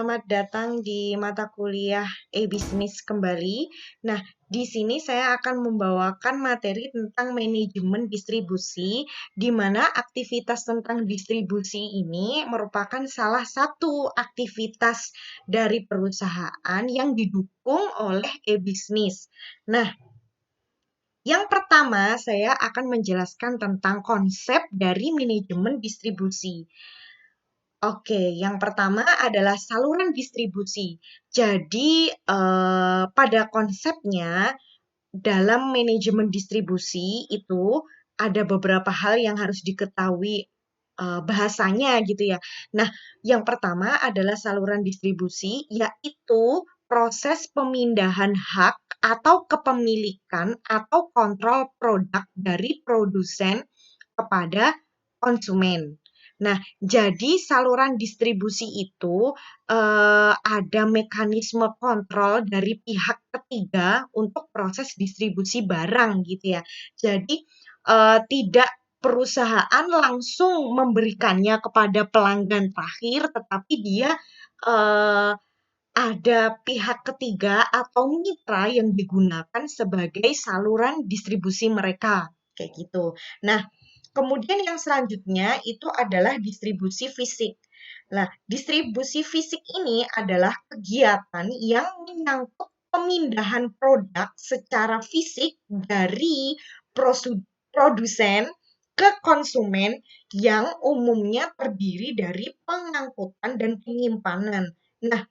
selamat datang di mata kuliah e-bisnis kembali. Nah, di sini saya akan membawakan materi tentang manajemen distribusi, di mana aktivitas tentang distribusi ini merupakan salah satu aktivitas dari perusahaan yang didukung oleh e-bisnis. Nah, yang pertama saya akan menjelaskan tentang konsep dari manajemen distribusi. Oke, yang pertama adalah saluran distribusi. Jadi, pada konsepnya, dalam manajemen distribusi itu ada beberapa hal yang harus diketahui bahasanya gitu ya. Nah, yang pertama adalah saluran distribusi, yaitu proses pemindahan hak atau kepemilikan atau kontrol produk dari produsen kepada konsumen. Nah, jadi saluran distribusi itu ada mekanisme kontrol dari pihak ketiga untuk proses distribusi barang gitu ya. Jadi tidak perusahaan langsung memberikannya kepada pelanggan terakhir, tetapi dia eh, ada pihak ketiga atau mitra yang digunakan sebagai saluran distribusi mereka kayak gitu. Nah, kemudian yang selanjutnya itu adalah distribusi fisik. Nah, distribusi fisik ini adalah kegiatan yang menyangkut pemindahan produk secara fisik dari produsen ke konsumen yang umumnya terdiri dari pengangkutan dan penyimpanan. Nah,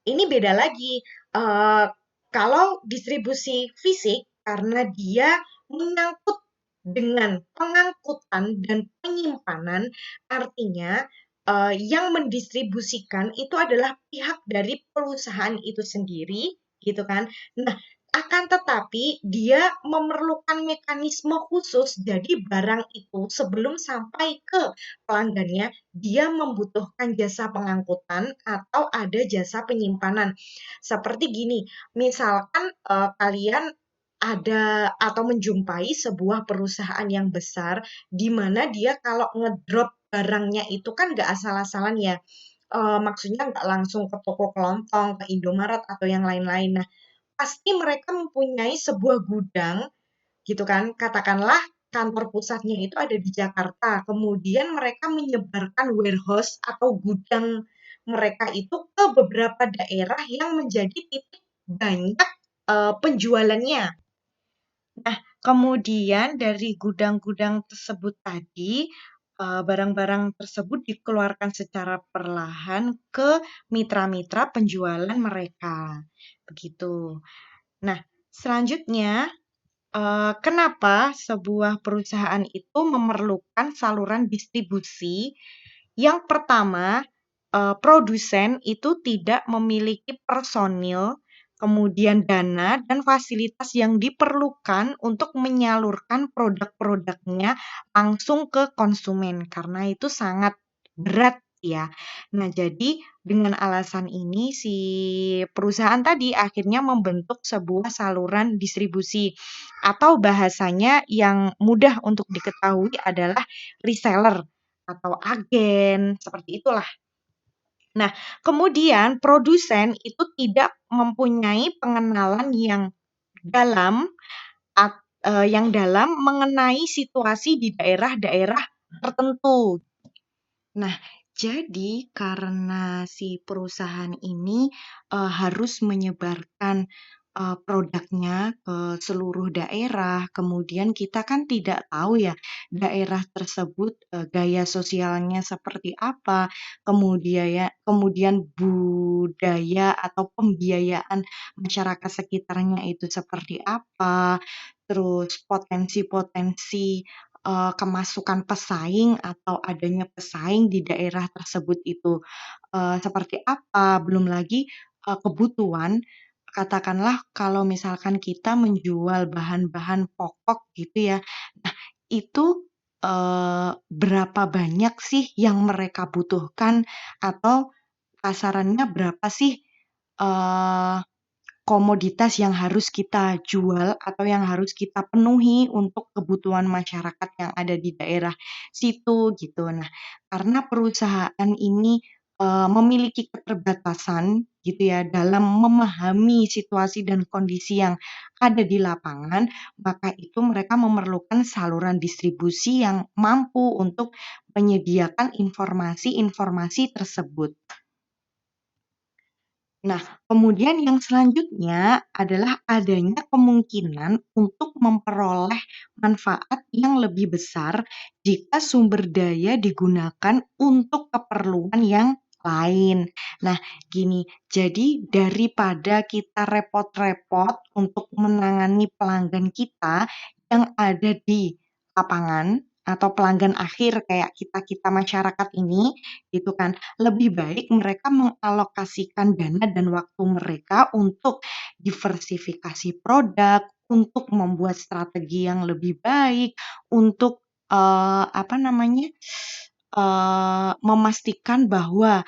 ini beda lagi. Eh, Kalau distribusi fisik, karena dia menyangkut dengan pengangkutan dan penyimpanan, artinya yang mendistribusikan itu adalah pihak dari perusahaan itu sendiri, gitu kan. Nah, akan tetapi dia memerlukan mekanisme khusus, jadi barang itu sebelum sampai ke pelanggannya, dia membutuhkan jasa pengangkutan atau ada jasa penyimpanan. Seperti gini, misalkan kalian ada atau menjumpai sebuah perusahaan yang besar di mana dia kalau ngedrop barangnya itu kan nggak asal-asalan ya. Maksudnya nggak langsung ke toko kelontong, ke Indomaret atau yang lain-lain. Nah, pasti mereka mempunyai sebuah gudang gitu kan. Katakanlah kantor pusatnya itu ada di Jakarta. Kemudian mereka menyebarkan warehouse atau gudang mereka itu ke beberapa daerah yang menjadi titik banyak penjualannya. Nah, kemudian dari gudang-gudang tersebut tadi, barang-barang tersebut dikeluarkan secara perlahan ke mitra-mitra penjualan mereka. Begitu. Nah, selanjutnya, kenapa sebuah perusahaan itu memerlukan saluran distribusi? Yang pertama, produsen itu tidak memiliki personil, kemudian dana dan fasilitas yang diperlukan untuk menyalurkan produk-produknya langsung ke konsumen karena itu sangat berat ya. Nah, jadi dengan alasan ini si perusahaan tadi akhirnya membentuk sebuah saluran distribusi atau bahasanya yang mudah untuk diketahui adalah reseller atau agen, seperti itulah. Nah, kemudian produsen itu tidak mempunyai pengenalan dalam yang dalam mengenai situasi di daerah-daerah tertentu. Nah, jadi karena si perusahaan ini harus menyebarkan produknya ke seluruh daerah, kemudian kita kan tidak tahu ya daerah tersebut gaya sosialnya seperti apa, kemudian budaya atau pembiayaan masyarakat sekitarnya itu seperti apa, terus potensi-potensi kemasukan pesaing atau adanya pesaing di daerah tersebut itu, seperti apa, belum lagi, kebutuhan, katakanlah kalau misalkan kita menjual bahan-bahan pokok gitu ya, nah itu, berapa banyak sih yang mereka butuhkan atau kasarannya berapa sih, eee komoditas yang harus kita jual atau yang harus kita penuhi untuk kebutuhan masyarakat yang ada di daerah situ gitu. Nah, karena perusahaan ini memiliki keterbatasan gitu ya dalam memahami situasi dan kondisi yang ada di lapangan, maka itu mereka memerlukan saluran distribusi yang mampu untuk menyediakan informasi-informasi tersebut. Nah, kemudian yang selanjutnya adalah adanya kemungkinan untuk memperoleh manfaat yang lebih besar jika sumber daya digunakan untuk keperluan yang lain. Nah, gini, jadi daripada kita repot-repot untuk menangani pelanggan kita yang ada di lapangan atau pelanggan akhir kayak kita-kita masyarakat ini, gitu kan. Lebih baik mereka mengalokasikan dana dan waktu mereka untuk diversifikasi produk, untuk membuat strategi yang lebih baik, untuk, apa namanya, memastikan bahwa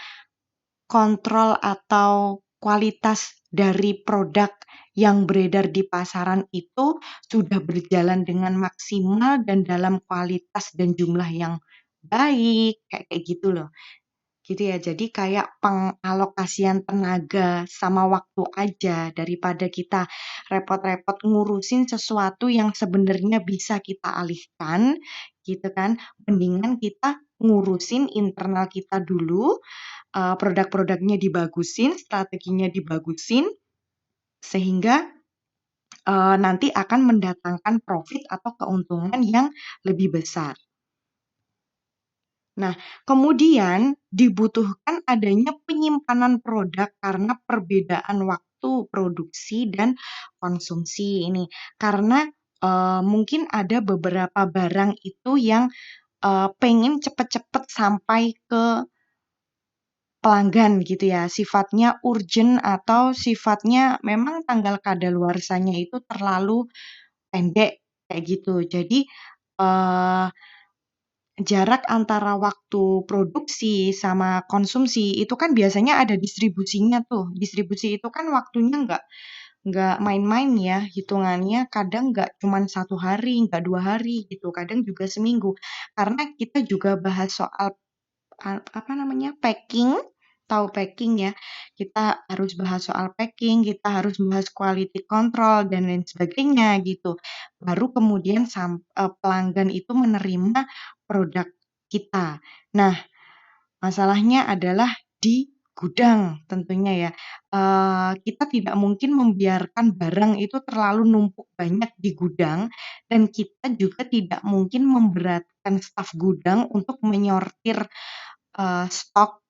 kontrol atau kualitas dari produk yang beredar di pasaran itu sudah berjalan dengan maksimal dan dalam kualitas dan jumlah yang baik, kayak kayak gitu loh. Gitu ya, jadi kayak pengalokasian tenaga sama waktu aja daripada kita repot-repot ngurusin sesuatu yang sebenarnya bisa kita alihkan, gitu kan. Mendingan kita ngurusin internal kita dulu, produk-produknya dibagusin, strateginya dibagusin, sehingga, nanti akan mendatangkan profit atau keuntungan yang lebih besar. Nah, kemudian dibutuhkan adanya penyimpanan produk karena perbedaan waktu produksi dan konsumsi ini. Karena, mungkin ada beberapa barang itu yang, pengen cepet-cepet sampai ke pelanggan gitu ya, sifatnya urgent atau sifatnya memang tanggal kadaluarsanya itu terlalu pendek, kayak gitu. Jadi, eee jarak antara waktu produksi sama konsumsi itu kan biasanya ada distribusinya tuh. Distribusi itu kan waktunya nggak main-main ya, hitungannya kadang nggak cuman 1 hari, nggak 2 hari gitu, kadang juga seminggu. Karena kita juga bahas soal apa namanya, packing, tahu packing ya. Kita harus bahas soal packing, kita harus bahas quality control dan lain sebagainya gitu. Baru kemudian pelanggan itu menerima produk kita. Nah, masalahnya adalah di gudang tentunya ya. Kita tidak mungkin membiarkan barang itu terlalu numpuk banyak di gudang dan kita juga tidak mungkin memberatkan staf gudang untuk menyortir stok,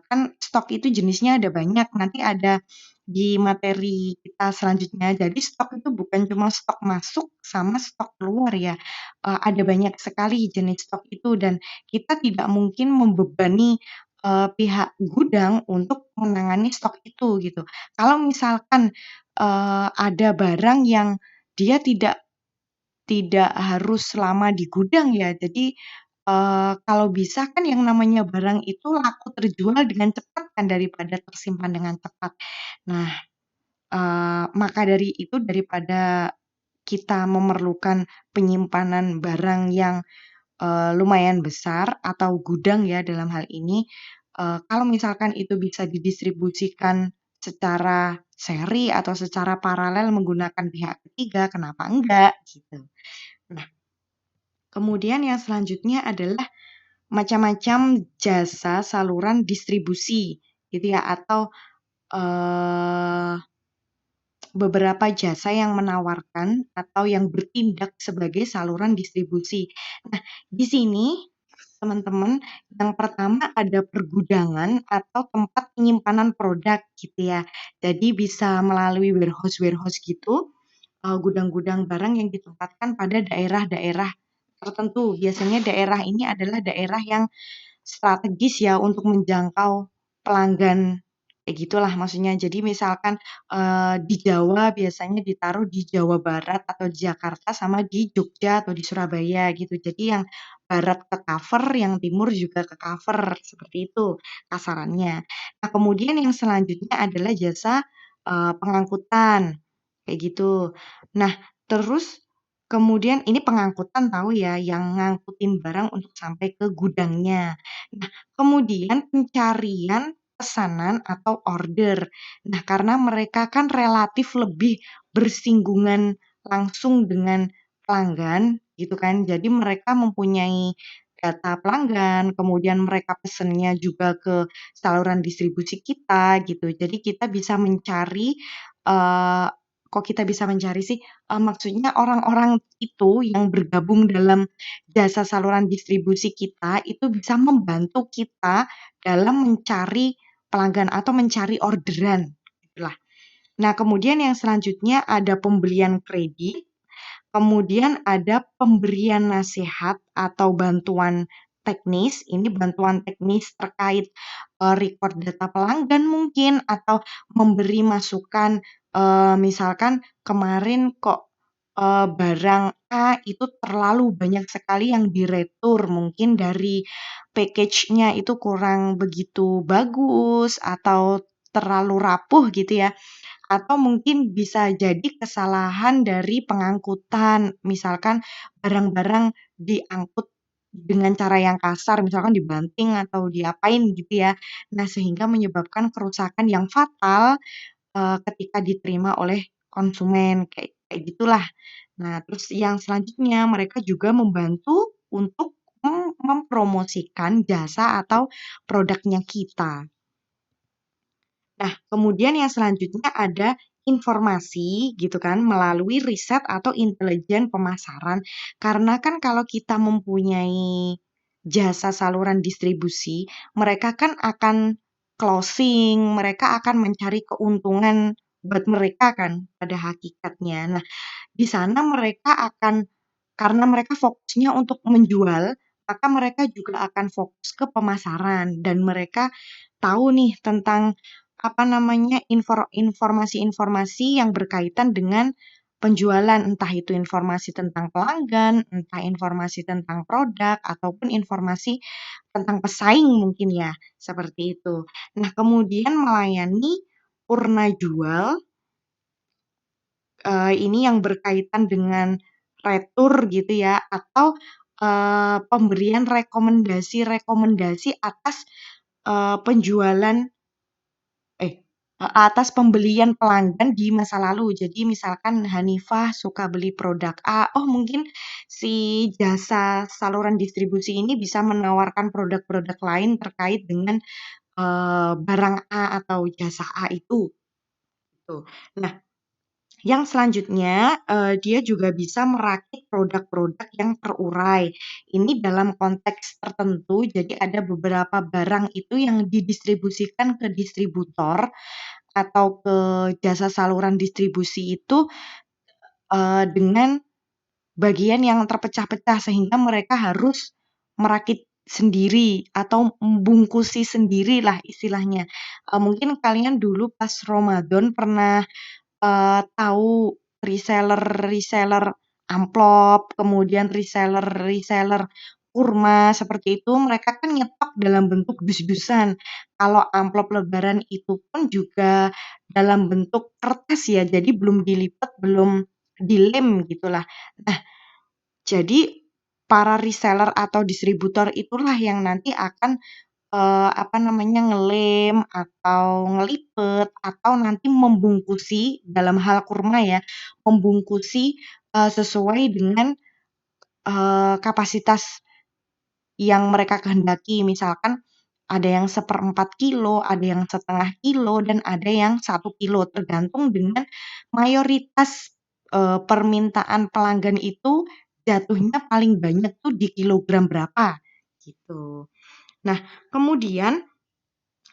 kan stok itu jenisnya ada banyak, nanti ada di materi kita selanjutnya. Jadi stok itu bukan cuma stok masuk sama stok keluar ya, ada banyak sekali jenis stok itu dan kita tidak mungkin membebani, pihak gudang untuk menangani stok itu gitu. Kalau misalkan, ada barang yang dia tidak harus lama di gudang ya. Jadi, kalau bisa kan yang namanya barang itu laku terjual dengan cepat kan daripada tersimpan dengan cepat. Nah, maka dari itu daripada kita memerlukan penyimpanan barang yang, lumayan besar atau gudang ya dalam hal ini, kalau misalkan itu bisa didistribusikan secara seri atau secara paralel menggunakan pihak ketiga, kenapa enggak gitu. Nah, kemudian yang selanjutnya adalah macam-macam jasa saluran distribusi gitu ya atau, eee, beberapa jasa yang menawarkan atau yang bertindak sebagai saluran distribusi. Nah, di sini teman-teman, yang pertama ada pergudangan atau tempat penyimpanan produk gitu ya. Jadi bisa melalui warehouse-warehouse gitu, gudang-gudang barang yang ditempatkan pada daerah-daerah tertentu. Biasanya daerah ini adalah daerah yang strategis ya untuk menjangkau pelanggan, kayak gitulah maksudnya. Jadi misalkan, di Jawa biasanya ditaruh di Jawa Barat atau di Jakarta sama di Jogja atau di Surabaya gitu. Jadi yang barat ke-cover, yang timur juga ke-cover, seperti itu kasarannya. Nah, kemudian yang selanjutnya adalah jasa, pengangkutan, kayak gitu. Nah, terus kemudian ini pengangkutan tahu ya, yang ngangkutin barang untuk sampai ke gudangnya. Nah, kemudian pencarian pesanan atau order. Nah, karena mereka kan relatif lebih bersinggungan langsung dengan pelanggan gitu kan. Jadi mereka mempunyai data pelanggan, kemudian mereka pesennya juga ke saluran distribusi kita gitu. Jadi kita bisa mencari, kok kita bisa mencari sih, maksudnya orang-orang itu yang bergabung dalam jasa saluran distribusi kita, itu bisa membantu kita dalam mencari pelanggan atau mencari orderan, gitulah. Nah, kemudian yang selanjutnya ada pembelian kredit. Kemudian ada pemberian nasihat atau bantuan teknis, ini bantuan teknis terkait, record data pelanggan mungkin atau memberi masukan, misalkan kemarin kok, barang A itu terlalu banyak sekali yang diretur, mungkin dari package-nya itu kurang begitu bagus atau terlalu rapuh gitu ya. Atau mungkin bisa jadi kesalahan dari pengangkutan, misalkan barang-barang diangkut dengan cara yang kasar, misalkan dibanting atau diapain gitu ya. Nah, sehingga menyebabkan kerusakan yang fatal, ketika diterima oleh konsumen, kayak kayak gitulah. Nah, terus yang selanjutnya mereka juga membantu untuk mempromosikan jasa atau produknya kita. Nah, kemudian yang selanjutnya ada informasi gitu kan melalui riset atau intelijen pemasaran. Karena kan kalau kita mempunyai jasa saluran distribusi, mereka kan akan closing, mereka akan mencari keuntungan buat mereka kan pada hakikatnya. Nah, di sana mereka akan karena mereka fokusnya untuk menjual, maka mereka juga akan fokus ke pemasaran dan mereka tahu nih tentang apa namanya informasi-informasi yang berkaitan dengan penjualan, entah itu informasi tentang pelanggan, entah informasi tentang produk, ataupun informasi tentang pesaing mungkin ya, seperti itu. Nah, kemudian melayani purna jual ini yang berkaitan dengan retur gitu ya, atau, pemberian rekomendasi-rekomendasi atas, penjualan atas pembelian pelanggan di masa lalu. Jadi misalkan Hanifah suka beli produk A, oh mungkin si jasa saluran distribusi ini bisa menawarkan produk-produk lain terkait dengan, barang A atau jasa A itu, gitu. Nah, yang selanjutnya, dia juga bisa merakit produk-produk yang terurai. Ini dalam konteks tertentu, jadi ada beberapa barang itu yang didistribusikan ke distributor atau ke jasa saluran distribusi itu, dengan bagian yang terpecah-pecah sehingga mereka harus merakit sendiri atau membungkusi sendirilah istilahnya. Mungkin kalian dulu pas Ramadan pernah tahu reseller-reseller amplop, kemudian reseller-reseller kurma seperti itu, mereka kan nyetok dalam bentuk dus-dusan. Kalau amplop lebaran itu pun juga dalam bentuk kertas ya, jadi belum dilipat, belum dilem gitulah. Nah, jadi para reseller atau distributor itulah yang nanti akan apa namanya, ngelem atau ngelipet atau nanti membungkusi dalam hal kurma ya, membungkusi, sesuai dengan, kapasitas yang mereka kehendaki. Misalkan ada yang 1/4 kilo, ada yang 1/2 kilo, dan ada yang 1 kilo, tergantung dengan mayoritas, permintaan pelanggan itu jatuhnya paling banyak tuh di kilogram berapa, gitu. Nah, kemudian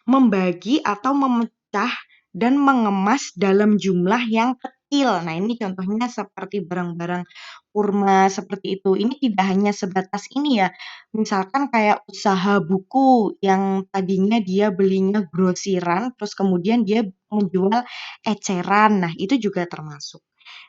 membagi atau memecah dan mengemas dalam jumlah yang kecil. Nah, ini contohnya seperti barang-barang kurma seperti itu. Ini tidak hanya sebatas ini ya, misalkan kayak usaha buku yang tadinya dia belinya grosiran, terus kemudian dia menjual eceran. Nah, itu juga termasuk.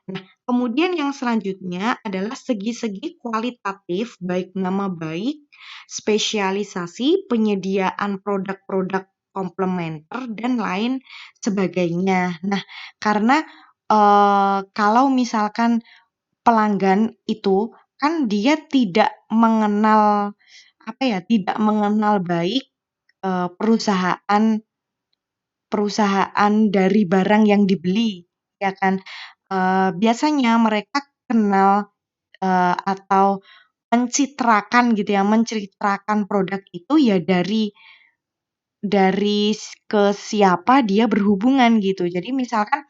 Nah, kemudian yang selanjutnya adalah segi-segi kualitatif, baik nama baik, spesialisasi, penyediaan produk-produk komplementer, dan lain sebagainya. Nah, karena, kalau misalkan pelanggan itu kan dia tidak mengenal apa ya, tidak mengenal baik perusahaan perusahaan dari barang yang dibeli, ya kan. Biasanya mereka kenal atau mencitrakan gitu ya, menceritakan produk itu ya dari ke siapa dia berhubungan gitu. Jadi misalkan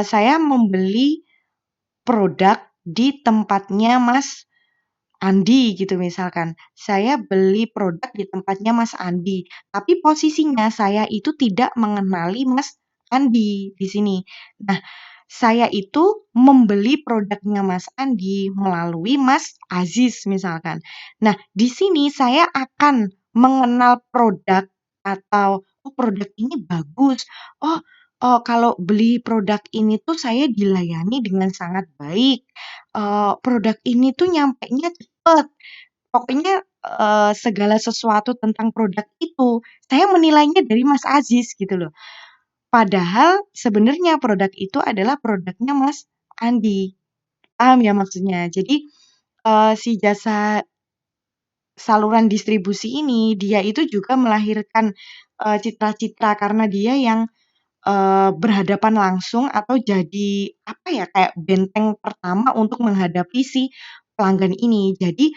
saya membeli produk di tempatnya Mas Andi gitu misalkan. Saya beli produk di tempatnya Mas Andi, tapi posisinya saya itu tidak mengenali Mas Andi di sini. Nah, saya itu membeli produknya Mas Andi melalui Mas Aziz misalkan. Nah, di sini saya akan mengenal produk atau, "Oh, produk ini bagus. Oh, kalau beli produk ini tuh saya dilayani dengan sangat baik. Produk ini tuh nyampenya cepet." Pokoknya, segala sesuatu tentang produk itu, saya menilainya dari Mas Aziz gitu loh. Padahal sebenarnya produk itu adalah produknya Mas Andi, paham ya maksudnya? Jadi, si jasa saluran distribusi ini, dia itu juga melahirkan, citra-citra karena dia yang, berhadapan langsung atau jadi, apa ya, kayak benteng pertama untuk menghadapi si pelanggan ini. Jadi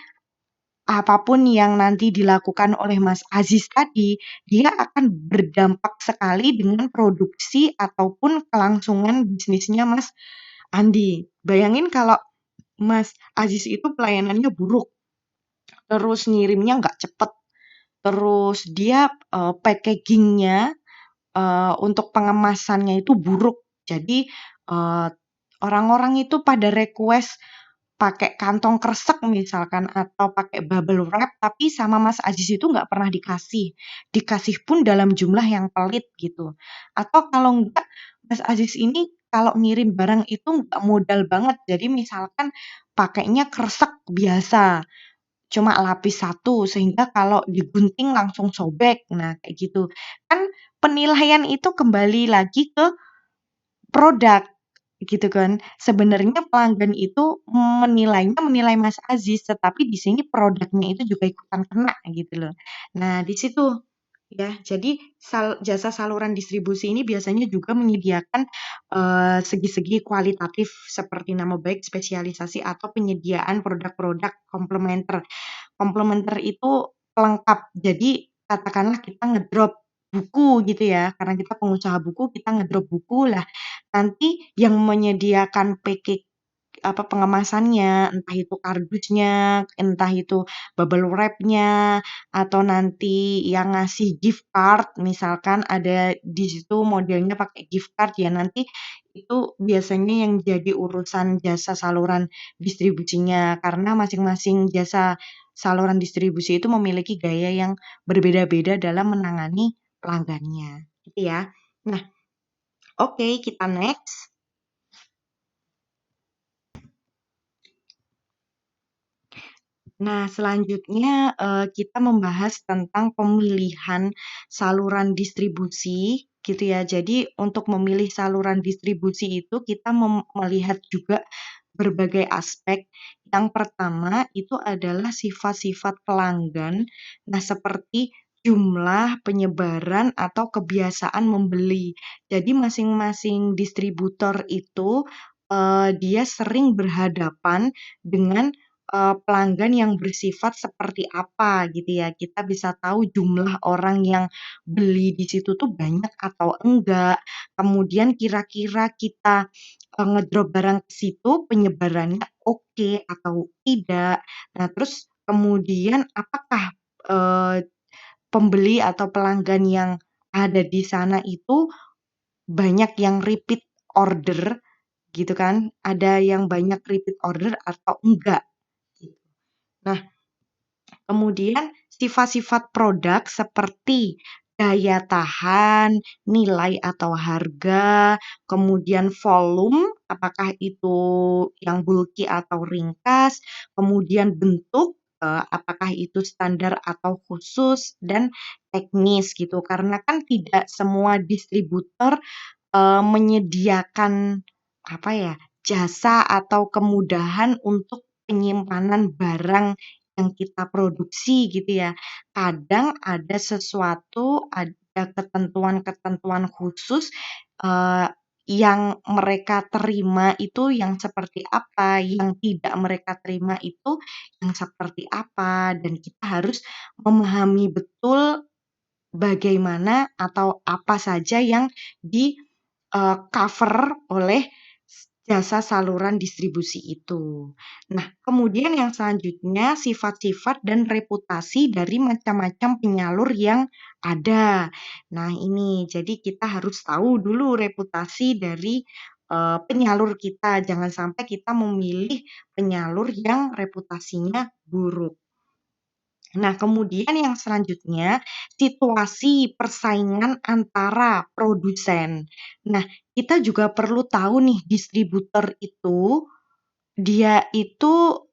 apapun yang nanti dilakukan oleh Mas Aziz tadi, dia akan berdampak sekali dengan produksi ataupun kelangsungan bisnisnya Mas Andi. Bayangin kalau Mas Aziz itu pelayanannya buruk, terus ngirimnya nggak cepet, terus dia, packaging-nya, untuk pengemasannya itu buruk. Jadi, orang-orang itu pada request pakai kantong kresek misalkan atau pakai bubble wrap, tapi sama Mas Aziz itu nggak pernah dikasih. Dikasih pun dalam jumlah yang pelit gitu. Atau kalau enggak, Mas Aziz ini kalau ngirim barang itu nggak modal banget. Jadi misalkan pakainya kresek biasa, cuma lapis satu sehingga kalau digunting langsung sobek. Nah, kayak gitu. Kan penilaian itu kembali lagi ke produk, gitu kan. Sebenarnya pelanggan itu menilai Mas Aziz, tetapi di sini produknya itu juga ikutan kena gitu loh. Nah, di situ ya, jadi jasa saluran distribusi ini biasanya juga menyediakan, segi-segi kualitatif seperti nama baik, spesialisasi, atau penyediaan produk-produk komplementer. Komplementer itu pelengkap. Jadi katakanlah kita ngedrop buku gitu ya, karena kita pengusaha buku, kita ngedrop buku, lah nanti yang menyediakan pengemasannya, entah itu kardusnya, entah itu bubble wrap-nya, atau nanti yang ngasih gift card, misalkan ada di situ modelnya pakai gift card ya, nanti itu biasanya yang jadi urusan jasa saluran distribusinya, karena masing-masing jasa saluran distribusi itu memiliki gaya yang berbeda-beda dalam menangani pelanggannya, gitu ya. Nah, oke, kita next. Nah, selanjutnya, kita membahas tentang pemilihan saluran distribusi, gitu ya. Jadi untuk memilih saluran distribusi itu kita melihat juga berbagai aspek. Yang pertama itu adalah sifat-sifat pelanggan. Nah, seperti jumlah, penyebaran, atau kebiasaan membeli. Jadi masing-masing distributor itu, dia sering berhadapan dengan pelanggan yang bersifat seperti apa gitu ya. Kita bisa tahu jumlah orang yang beli di situ tuh banyak atau enggak. Kemudian kira-kira kita, ngedrop barang ke situ penyebarannya oke atau tidak. Nah, terus kemudian apakah, eee, pembeli atau pelanggan yang ada di sana itu banyak yang repeat order gitu kan, ada yang banyak repeat order atau enggak, gitu. Nah, kemudian sifat-sifat produk seperti daya tahan, nilai atau harga, kemudian volume, apakah itu yang bulky atau ringkas, kemudian bentuk, apakah itu standar atau khusus, dan teknis gitu. Karena kan tidak semua distributor menyediakan apa ya, jasa atau kemudahan untuk penyimpanan barang yang kita produksi gitu ya. Kadang ada sesuatu, ada ketentuan-ketentuan khusus eh, yang mereka terima itu yang seperti apa, yang tidak mereka terima itu yang seperti apa, dan kita harus memahami betul bagaimana atau apa saja yang di cover oleh jasa saluran distribusi itu. Nah, kemudian yang selanjutnya sifat-sifat dan reputasi dari macam-macam penyalur yang ada. Nah, ini jadi kita harus tahu dulu reputasi dari penyalur kita. Jangan sampai kita memilih penyalur yang reputasinya buruk. Nah, kemudian yang selanjutnya, situasi persaingan antara produsen. Nah, kita juga perlu tahu nih, distributor itu, dia itu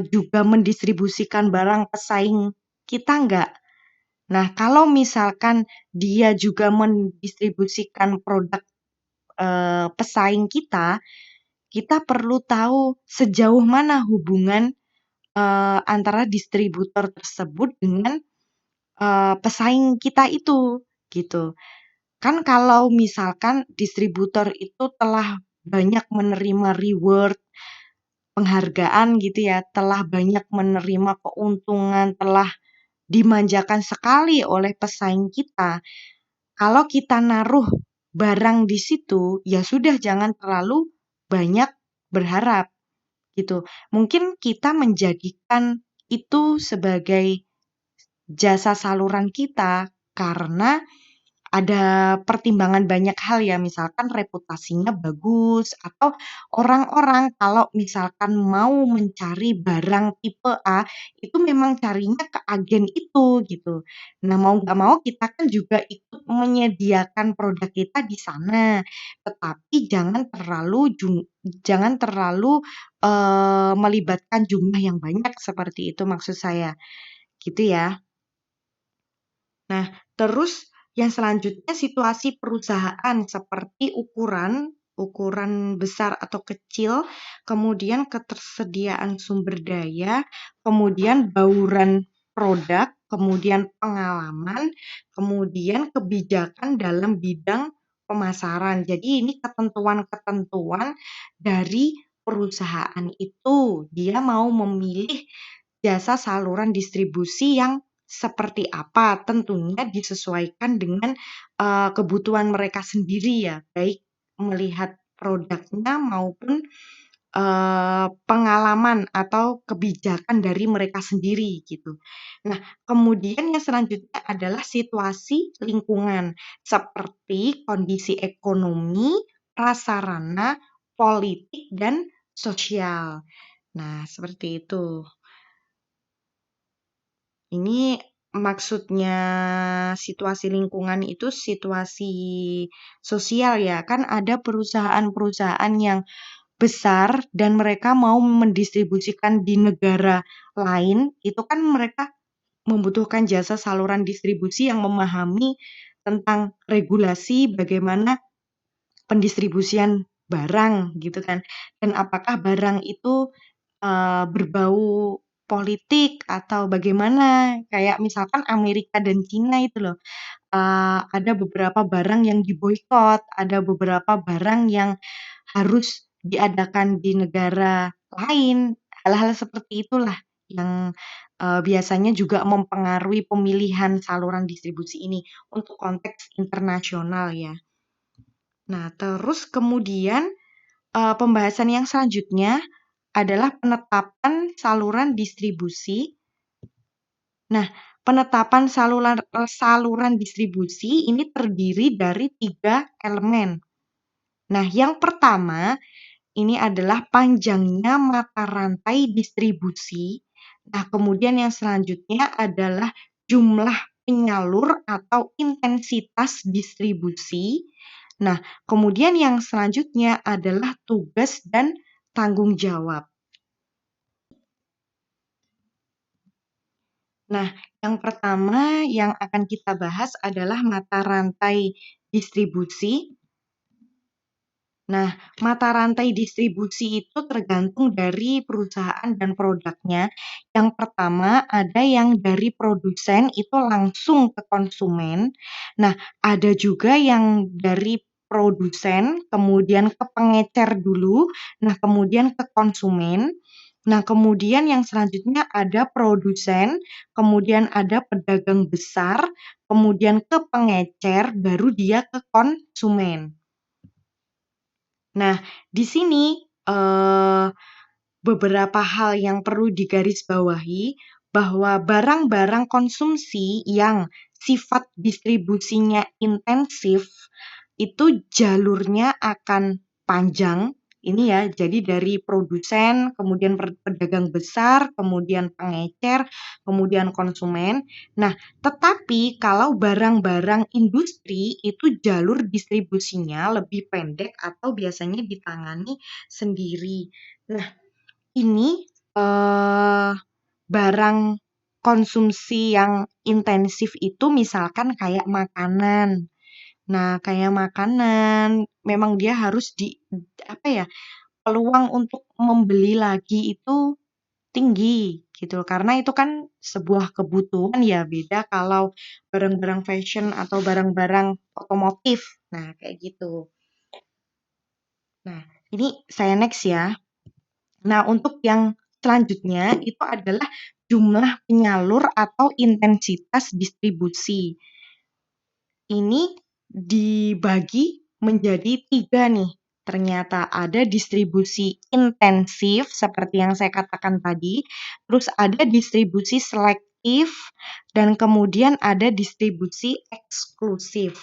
juga mendistribusikan barang pesaing kita nggak? Nah, kalau misalkan dia juga mendistribusikan produk pesaing kita perlu tahu sejauh mana hubungan antara distributor tersebut dengan pesaing kita itu, gitu. Kan kalau misalkan distributor itu telah banyak menerima reward, penghargaan gitu ya, telah banyak menerima keuntungan, telah dimanjakan sekali oleh pesaing kita. Kalau kita naruh barang di situ, ya sudah jangan terlalu banyak berharap gitu. Mungkin kita menjadikan itu sebagai jasa saluran kita karena ada pertimbangan banyak hal ya, misalkan reputasinya bagus atau orang-orang kalau misalkan mau mencari barang tipe A itu memang carinya ke agen itu gitu. Nah, mau nggak mau kita kan juga ikut menyediakan produk kita di sana, tetapi jangan terlalu melibatkan jumlah yang banyak seperti itu maksud saya, gitu ya. Nah, terus yang selanjutnya situasi perusahaan seperti ukuran besar atau kecil, kemudian ketersediaan sumber daya, kemudian bauran produk, kemudian pengalaman, kemudian kebijakan dalam bidang pemasaran. Jadi ini ketentuan-ketentuan dari perusahaan itu. Dia mau memilih jasa saluran distribusi yang seperti apa, tentunya disesuaikan dengan kebutuhan mereka sendiri ya, baik melihat produknya maupun pengalaman atau kebijakan dari mereka sendiri gitu. Nah, kemudian yang selanjutnya adalah situasi lingkungan seperti kondisi ekonomi, prasarana, politik, dan sosial. Nah, seperti itu. Ini maksudnya situasi lingkungan itu situasi sosial ya. Kan ada perusahaan-perusahaan yang besar dan mereka mau mendistribusikan di negara lain, itu kan mereka membutuhkan jasa saluran distribusi yang memahami tentang regulasi bagaimana pendistribusian barang gitu kan. Dan apakah barang itu berbau politik atau bagaimana, kayak misalkan Amerika dan Cina itu loh, ada beberapa barang yang diboikot, ada beberapa barang yang harus diadakan di negara lain, hal-hal seperti itulah yang, biasanya juga mempengaruhi pemilihan saluran distribusi ini untuk konteks internasional ya. Nah, terus kemudian, pembahasan yang selanjutnya adalah penetapan saluran distribusi. Nah, penetapan saluran distribusi ini terdiri dari 3 elemen. Nah, yang pertama ini adalah panjangnya mata rantai distribusi. Nah, kemudian yang selanjutnya adalah jumlah penyalur atau intensitas distribusi. Nah, kemudian yang selanjutnya adalah tugas dan tanggung jawab. Nah, yang pertama yang akan kita bahas adalah mata rantai distribusi. Nah, mata rantai distribusi itu tergantung dari perusahaan dan produknya. Yang pertama, ada yang dari produsen itu langsung ke konsumen. Nah, ada juga yang dari produsen, kemudian ke pengecer dulu, nah kemudian ke konsumen. Nah, kemudian yang selanjutnya ada produsen, kemudian ada pedagang besar, kemudian ke pengecer, baru dia ke konsumen. Nah, di sini beberapa hal yang perlu digarisbawahi bahwa barang-barang konsumsi yang sifat distribusinya intensif itu jalurnya akan panjang. Ini ya, jadi dari produsen, kemudian pedagang besar, kemudian pengecer, kemudian konsumen. Nah, tetapi kalau barang-barang industri itu jalur distribusinya lebih pendek atau biasanya ditangani sendiri. Nah, ini barang konsumsi yang intensif itu misalkan kayak makanan. Nah, kayak makanan memang dia harus apa ya, peluang untuk membeli lagi itu tinggi gitu. Karena itu kan sebuah kebutuhan ya, beda kalau barang-barang fashion atau barang-barang otomotif. Nah, kayak gitu. Nah, ini saya next ya. Nah, untuk yang selanjutnya itu adalah jumlah penyalur atau intensitas distribusi. Ini dibagi menjadi 3 nih. Ternyata ada distribusi intensif seperti yang saya katakan tadi, terus ada distribusi selektif, dan kemudian ada distribusi eksklusif.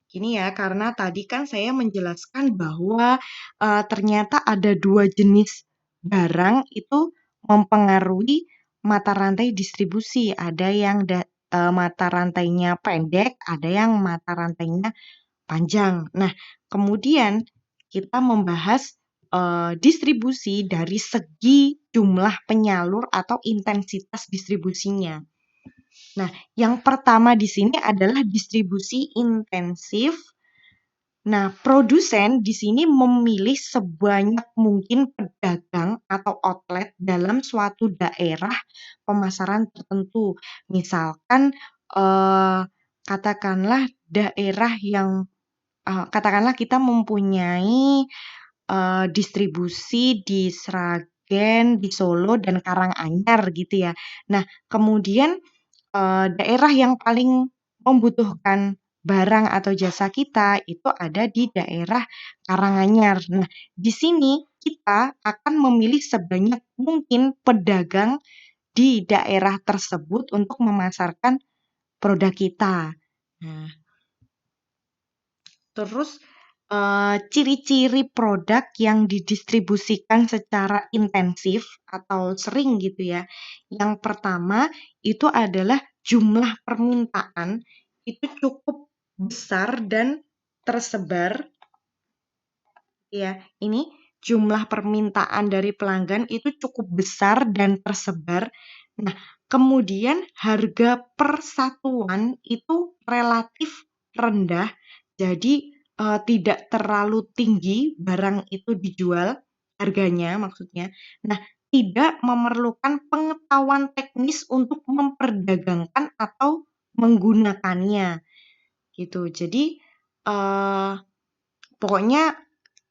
Gini ya, karena tadi kan saya menjelaskan bahwa ternyata ada 2 jenis barang itu mempengaruhi mata rantai distribusi. Ada yang mata rantainya pendek, ada yang mata rantainya panjang. Nah, kemudian kita membahas distribusi dari segi jumlah penyalur atau intensitas distribusinya. Nah, yang pertama di sini adalah distribusi intensif. Nah, produsen di sini memilih sebanyak mungkin pedagang atau outlet dalam suatu daerah pemasaran tertentu. Misalkan, katakanlah daerah yang katakanlah kita mempunyai distribusi di Sragen, di Solo, dan Karanganyar gitu ya. Nah, kemudian daerah yang paling membutuhkan barang atau jasa kita itu ada di daerah Karanganyar. Nah, di sini kita akan memilih sebanyak mungkin pedagang di daerah tersebut untuk memasarkan produk kita. Nah, terus ciri-ciri produk yang didistribusikan secara intensif atau sering gitu ya. Yang pertama itu adalah jumlah permintaan itu cukup besar dan tersebar. Ya, ini jumlah permintaan dari pelanggan itu cukup besar dan tersebar. Nah, kemudian harga per satuan itu relatif rendah, jadi tidak terlalu tinggi barang itu dijual, harganya maksudnya. Nah, tidak memerlukan pengetahuan teknis untuk memperdagangkan atau menggunakannya, gitu. Jadi, pokoknya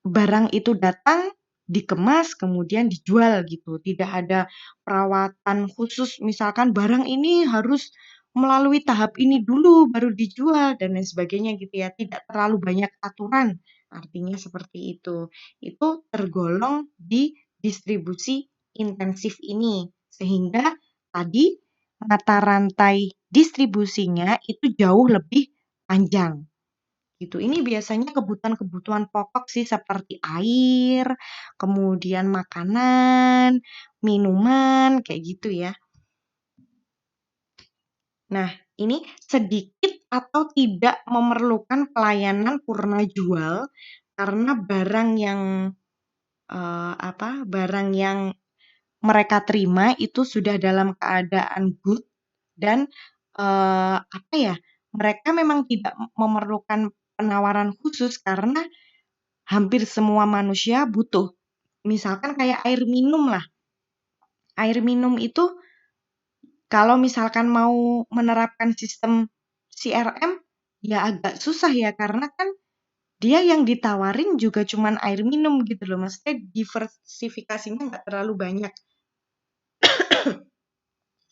barang itu datang, dikemas, kemudian dijual gitu. Tidak ada perawatan khusus, misalkan barang ini harus melalui tahap ini dulu baru dijual dan lain sebagainya gitu ya. Tidak terlalu banyak aturan, artinya seperti itu. Itu tergolong di distribusi intensif ini. Sehingga tadi mata rantai distribusinya itu jauh lebih panjang. Gitu. Ini biasanya kebutuhan-kebutuhan pokok sih seperti air, kemudian makanan, minuman, kayak gitu ya. Nah, ini sedikit atau tidak memerlukan pelayanan purna jual karena barang yang mereka terima itu sudah dalam keadaan good dan mereka memang tidak memerlukan penawaran khusus karena hampir semua manusia butuh. Misalkan kayak air minum lah. Air minum itu kalau misalkan mau menerapkan sistem CRM ya agak susah ya karena kan dia yang ditawarin juga cuman air minum gitu loh. Maksudnya diversifikasinya nggak terlalu banyak.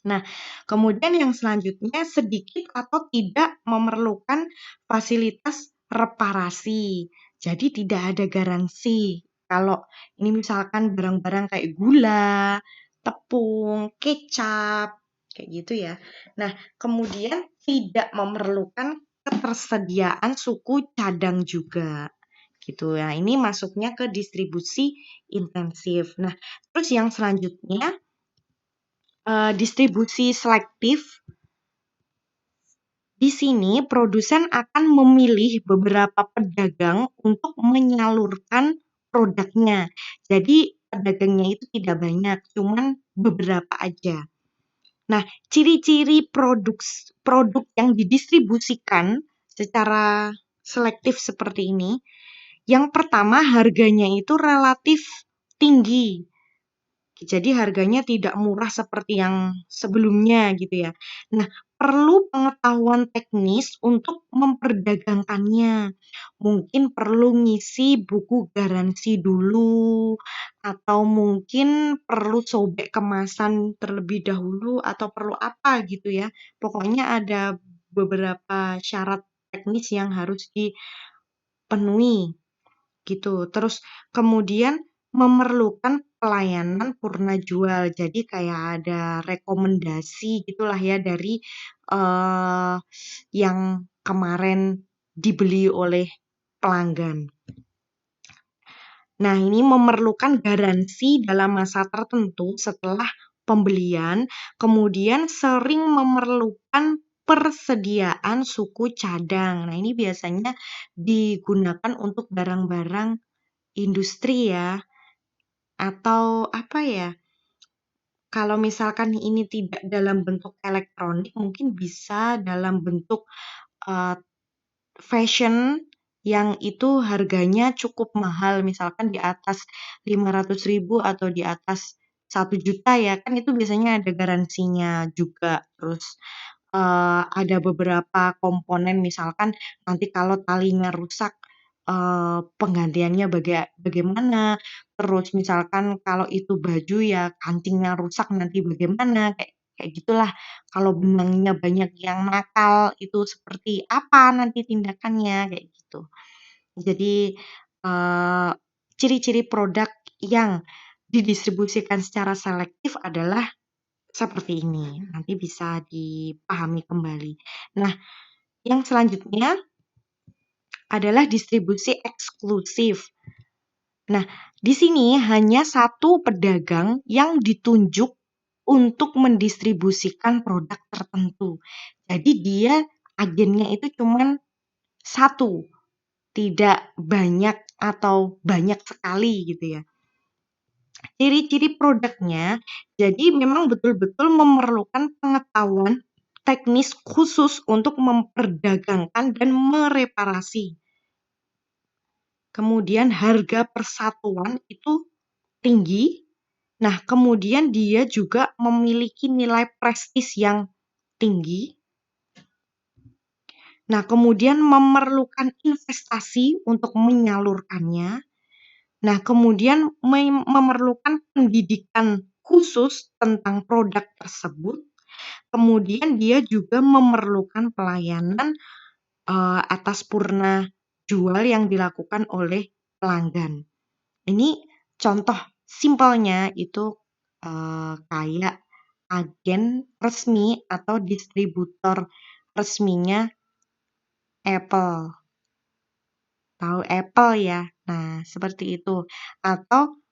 Nah, kemudian yang selanjutnya sedikit atau tidak memerlukan fasilitas reparasi. Jadi tidak ada garansi. Kalau ini misalkan barang-barang kayak gula, tepung, kecap, kayak gitu ya. Nah, kemudian tidak memerlukan ketersediaan suku cadang juga. Gitu ya. Ini masuknya ke distribusi intensif. Nah, terus yang selanjutnya distribusi selektif. Di sini produsen akan memilih beberapa pedagang untuk menyalurkan produknya. Jadi pedagangnya itu tidak banyak, cuman beberapa aja. Nah, ciri-ciri produk yang didistribusikan secara selektif seperti ini, yang pertama harganya itu relatif tinggi. Jadi harganya tidak murah seperti yang sebelumnya gitu ya. Nah, perlu pengetahuan teknis untuk memperdagangkannya. Mungkin perlu ngisi buku garansi dulu, atau mungkin perlu sobek kemasan terlebih dahulu, atau perlu apa gitu ya. Pokoknya ada beberapa syarat teknis yang harus dipenuhi gitu. Terus kemudian memerlukan pelayanan purna jual. Jadi kayak ada rekomendasi gitulah ya dari eh, yang kemarin dibeli oleh pelanggan. Nah, ini memerlukan garansi dalam masa tertentu setelah pembelian, kemudian sering memerlukan persediaan suku cadang. Nah, ini biasanya digunakan untuk barang-barang industri ya, atau apa ya, kalau misalkan ini tidak dalam bentuk elektronik, mungkin bisa dalam bentuk uh, fashion yang itu harganya cukup mahal, misalkan di atas 500.000 atau di atas 1 juta ya, kan itu biasanya ada garansinya juga. Terus ada beberapa komponen misalkan nanti kalau talinya rusak, penggantiannya bagaimana, terus misalkan kalau itu baju ya kancingnya rusak nanti bagaimana, kayak kayak gitulah. Kalau benangnya banyak yang nakal itu seperti apa nanti tindakannya, kayak gitu. Jadi, eee, ciri-ciri produk yang didistribusikan secara selektif adalah seperti ini, nanti bisa dipahami kembali. Nah, yang selanjutnya adalah distribusi eksklusif. Nah, di sini hanya satu pedagang yang ditunjuk untuk mendistribusikan produk tertentu. Jadi dia agennya itu cuma satu, tidak banyak atau banyak sekali gitu ya. Ciri-ciri produknya, jadi memang betul-betul memerlukan pengetahuan teknis khusus untuk memperdagangkan dan mereparasi. Kemudian harga persatuan itu tinggi. Nah, kemudian dia juga memiliki nilai prestis yang tinggi. Nah, kemudian memerlukan investasi untuk menyalurkannya. Nah, kemudian memerlukan pendidikan khusus tentang produk tersebut. Kemudian dia juga memerlukan pelayanan atas purna jual yang dilakukan oleh pelanggan. Ini contoh simpelnya itu kayak agen resmi atau distributor resminya Apple. Tahu Apple ya? Nah, seperti itu. Atau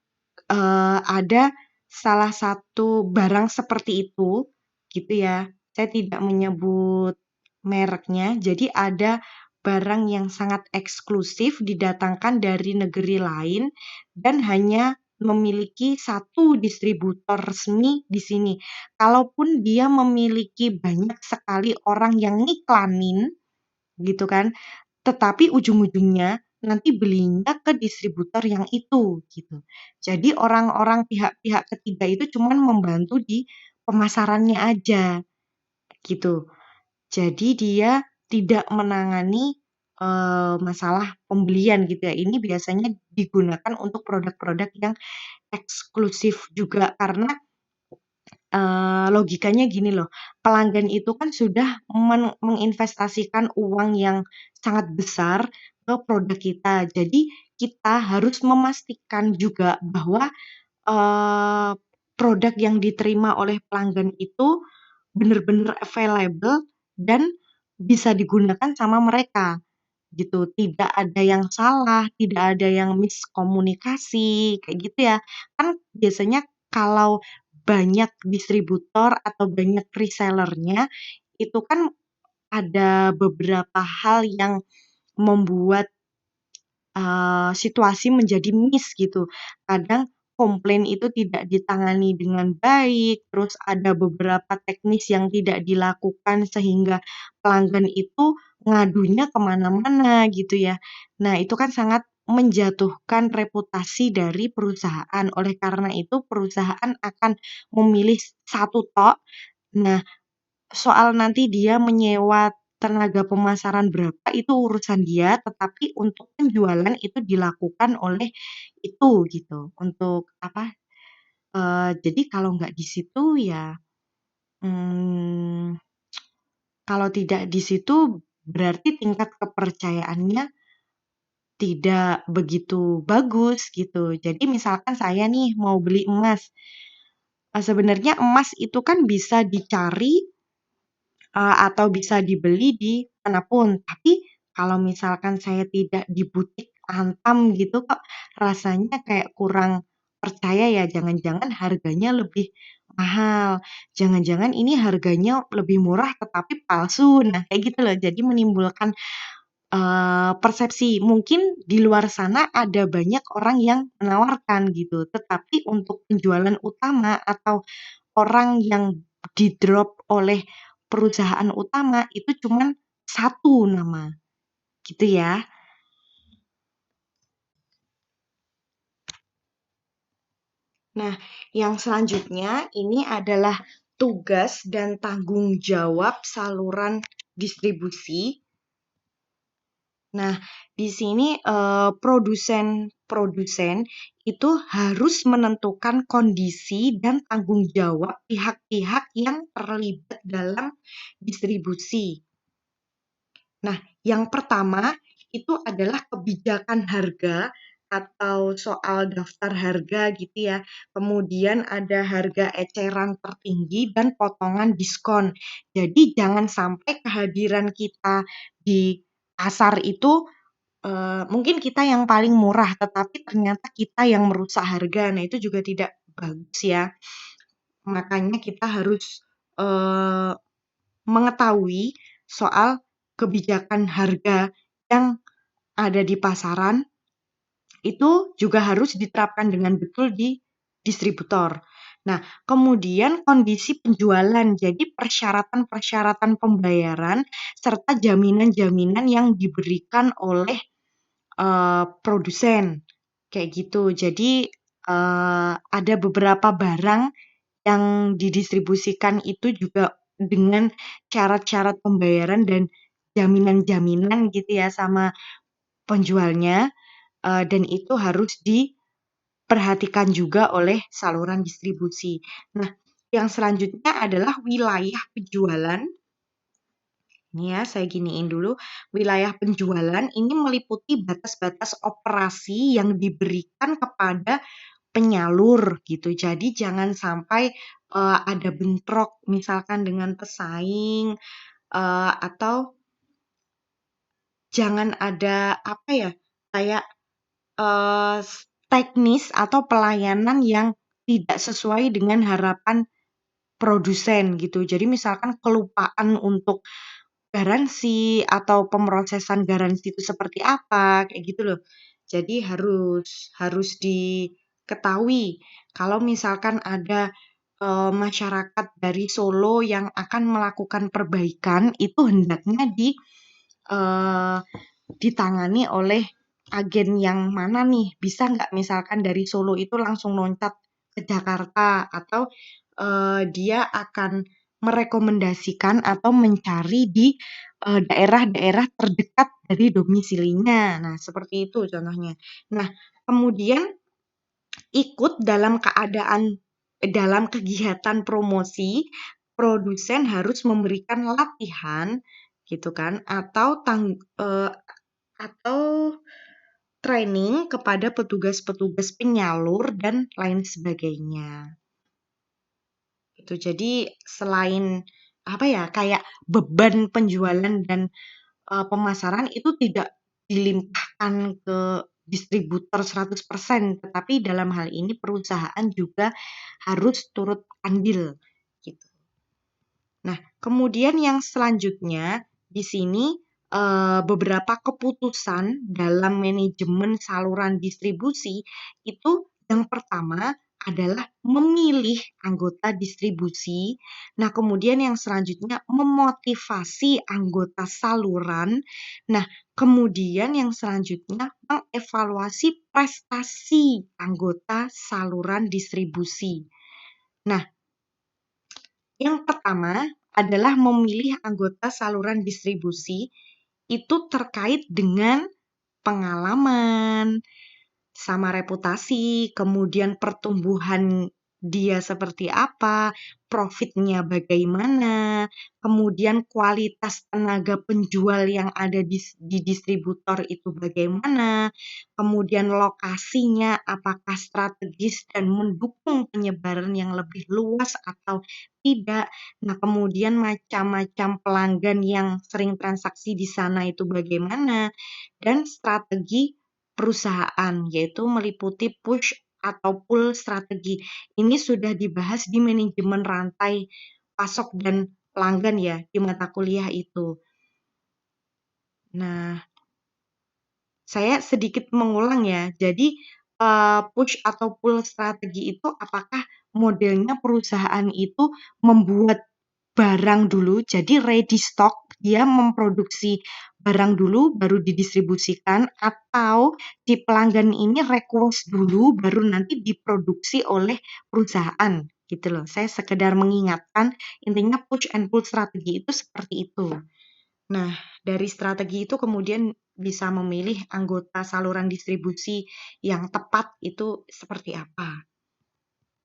ada salah satu barang seperti itu, gitu ya. Saya tidak menyebut mereknya. Jadi ada barang yang sangat eksklusif didatangkan dari negeri lain dan hanya memiliki satu distributor resmi di sini. Kalaupun dia memiliki banyak sekali orang yang ngiklanin, gitu kan, tetapi ujung-ujungnya nanti belinya ke distributor yang itu gitu. Jadi orang-orang pihak-pihak ketiga itu cuman membantu di pemasarannya aja gitu. Jadi dia tidak menangani masalah pembelian gitu ya. Ini biasanya digunakan untuk produk-produk yang eksklusif juga karena logikanya gini loh, pelanggan itu kan sudah menginvestasikan uang yang sangat besar ke produk kita. Jadi kita harus memastikan juga bahwa, eee, produk yang diterima oleh pelanggan itu benar-benar available dan bisa digunakan sama mereka. Gitu, tidak ada yang salah, tidak ada yang miskomunikasi, kayak gitu ya. Kan biasanya kalau banyak distributor atau banyak reseller-nya, itu kan ada beberapa hal yang membuat situasi menjadi miss gitu. Kadang komplain itu tidak ditangani dengan baik, terus ada beberapa teknis yang tidak dilakukan sehingga pelanggan itu ngadunya kemana mana gitu ya. Nah, itu kan sangat menjatuhkan reputasi dari perusahaan. Oleh karena itu perusahaan akan memilih satu tok. Nah, soal nanti dia menyewa tenaga pemasaran berapa itu urusan dia, tetapi untuk penjualan itu dilakukan oleh itu gitu. Untuk apa, jadi kalau nggak di situ ya, mmm, kalau tidak di situ berarti tingkat kepercayaannya tidak begitu bagus gitu. Jadi misalkan saya nih mau beli emas, sebenarnya emas itu kan bisa dicari atau bisa dibeli di manapun. Tapi kalau misalkan saya tidak di butik antam gitu kok rasanya kayak kurang percaya ya, jangan-jangan harganya lebih mahal, jangan-jangan ini harganya lebih murah tetapi palsu. Nah, kayak gitu loh. Jadi menimbulkan, persepsi. Mungkin di luar sana ada banyak orang yang menawarkan gitu, tetapi untuk penjualan utama atau orang yang di-drop oleh perusahaan utama itu cuman satu nama, gitu ya. Nah, yang selanjutnya ini adalah tugas dan tanggung jawab saluran distribusi. Nah, di sini, produsen itu harus menentukan kondisi dan tanggung jawab pihak-pihak yang terlibat dalam distribusi. Nah, yang pertama itu adalah kebijakan harga atau soal daftar harga gitu ya. Kemudian ada harga eceran tertinggi dan potongan diskon. Jadi jangan sampai kehadiran kita di pasar itu mungkin kita yang paling murah, tetapi ternyata kita yang merusak harga. Nah, itu juga tidak bagus ya. Makanya kita harus eee mengetahui soal kebijakan harga yang ada di pasaran, itu juga harus diterapkan dengan betul di distributor. Nah, kemudian kondisi penjualan, jadi persyaratan-persyaratan pembayaran serta jaminan-jaminan yang diberikan oleh, produsen, kayak gitu. Jadi, ada beberapa barang yang didistribusikan itu juga dengan syarat-syarat pembayaran dan jaminan-jaminan gitu ya sama penjualnya, dan itu harus diperhatikan juga oleh saluran distribusi. Nah, yang selanjutnya adalah wilayah penjualan. Ini ya, saya giniin dulu. Wilayah penjualan ini meliputi batas-batas operasi yang diberikan kepada penyalur gitu. Jadi jangan sampai, ada bentrok misalkan dengan pesaing, atau jangan ada apa ya, kayak, teknis atau pelayanan yang tidak sesuai dengan harapan produsen gitu. Jadi misalkan kelupaan untuk garansi atau pemrosesan garansi itu seperti apa, kayak gitu loh. Jadi harus diketahui kalau misalkan ada, masyarakat dari Solo yang akan melakukan perbaikan, itu hendaknya eee, ditangani oleh agen yang mana nih? Bisa nggak misalkan dari Solo itu langsung loncat ke Jakarta atau dia akan merekomendasikan atau mencari di daerah-daerah terdekat dari domisilinya. Nah, seperti itu contohnya. Nah, kemudian ikut dalam kegiatan promosi, produsen harus memberikan latihan gitu kan atau training kepada petugas-petugas penyalur dan lain sebagainya. Gitu. Jadi selain apa ya kayak beban penjualan dan pemasaran itu tidak dilimpahkan ke distributor 100%, tetapi dalam hal ini perusahaan juga harus turut andil gitu. Nah, kemudian yang selanjutnya di sini beberapa keputusan dalam manajemen saluran distribusi itu yang pertama adalah memilih anggota distribusi. Nah, kemudian yang selanjutnya memotivasi anggota saluran. Nah, kemudian yang selanjutnya mengevaluasi prestasi anggota saluran distribusi. Nah, yang pertama adalah memilih anggota saluran distribusi itu terkait dengan pengalaman, sama reputasi, kemudian pertumbuhan dia seperti apa, profitnya bagaimana, kemudian kualitas tenaga penjual yang ada di distributor itu bagaimana, kemudian lokasinya apakah strategis dan mendukung penyebaran yang lebih luas atau tidak. Nah, kemudian macam-macam pelanggan yang sering transaksi di sana itu bagaimana, dan strategi perusahaan, yaitu meliputi push atau pull strategi. Ini sudah dibahas di manajemen rantai pasok dan pelanggan ya, di mata kuliah itu. Nah, saya sedikit mengulang ya. Jadi, push atau pull strategi itu apakah modelnya perusahaan itu membuat barang dulu, jadi ready stock, dia memproduksi barang dulu baru didistribusikan, atau si pelanggan ini request dulu baru nanti diproduksi oleh perusahaan, gitu loh. Saya sekedar mengingatkan, intinya push and pull strategi itu seperti itu. Nah, dari strategi itu kemudian bisa memilih anggota saluran distribusi yang tepat itu seperti apa.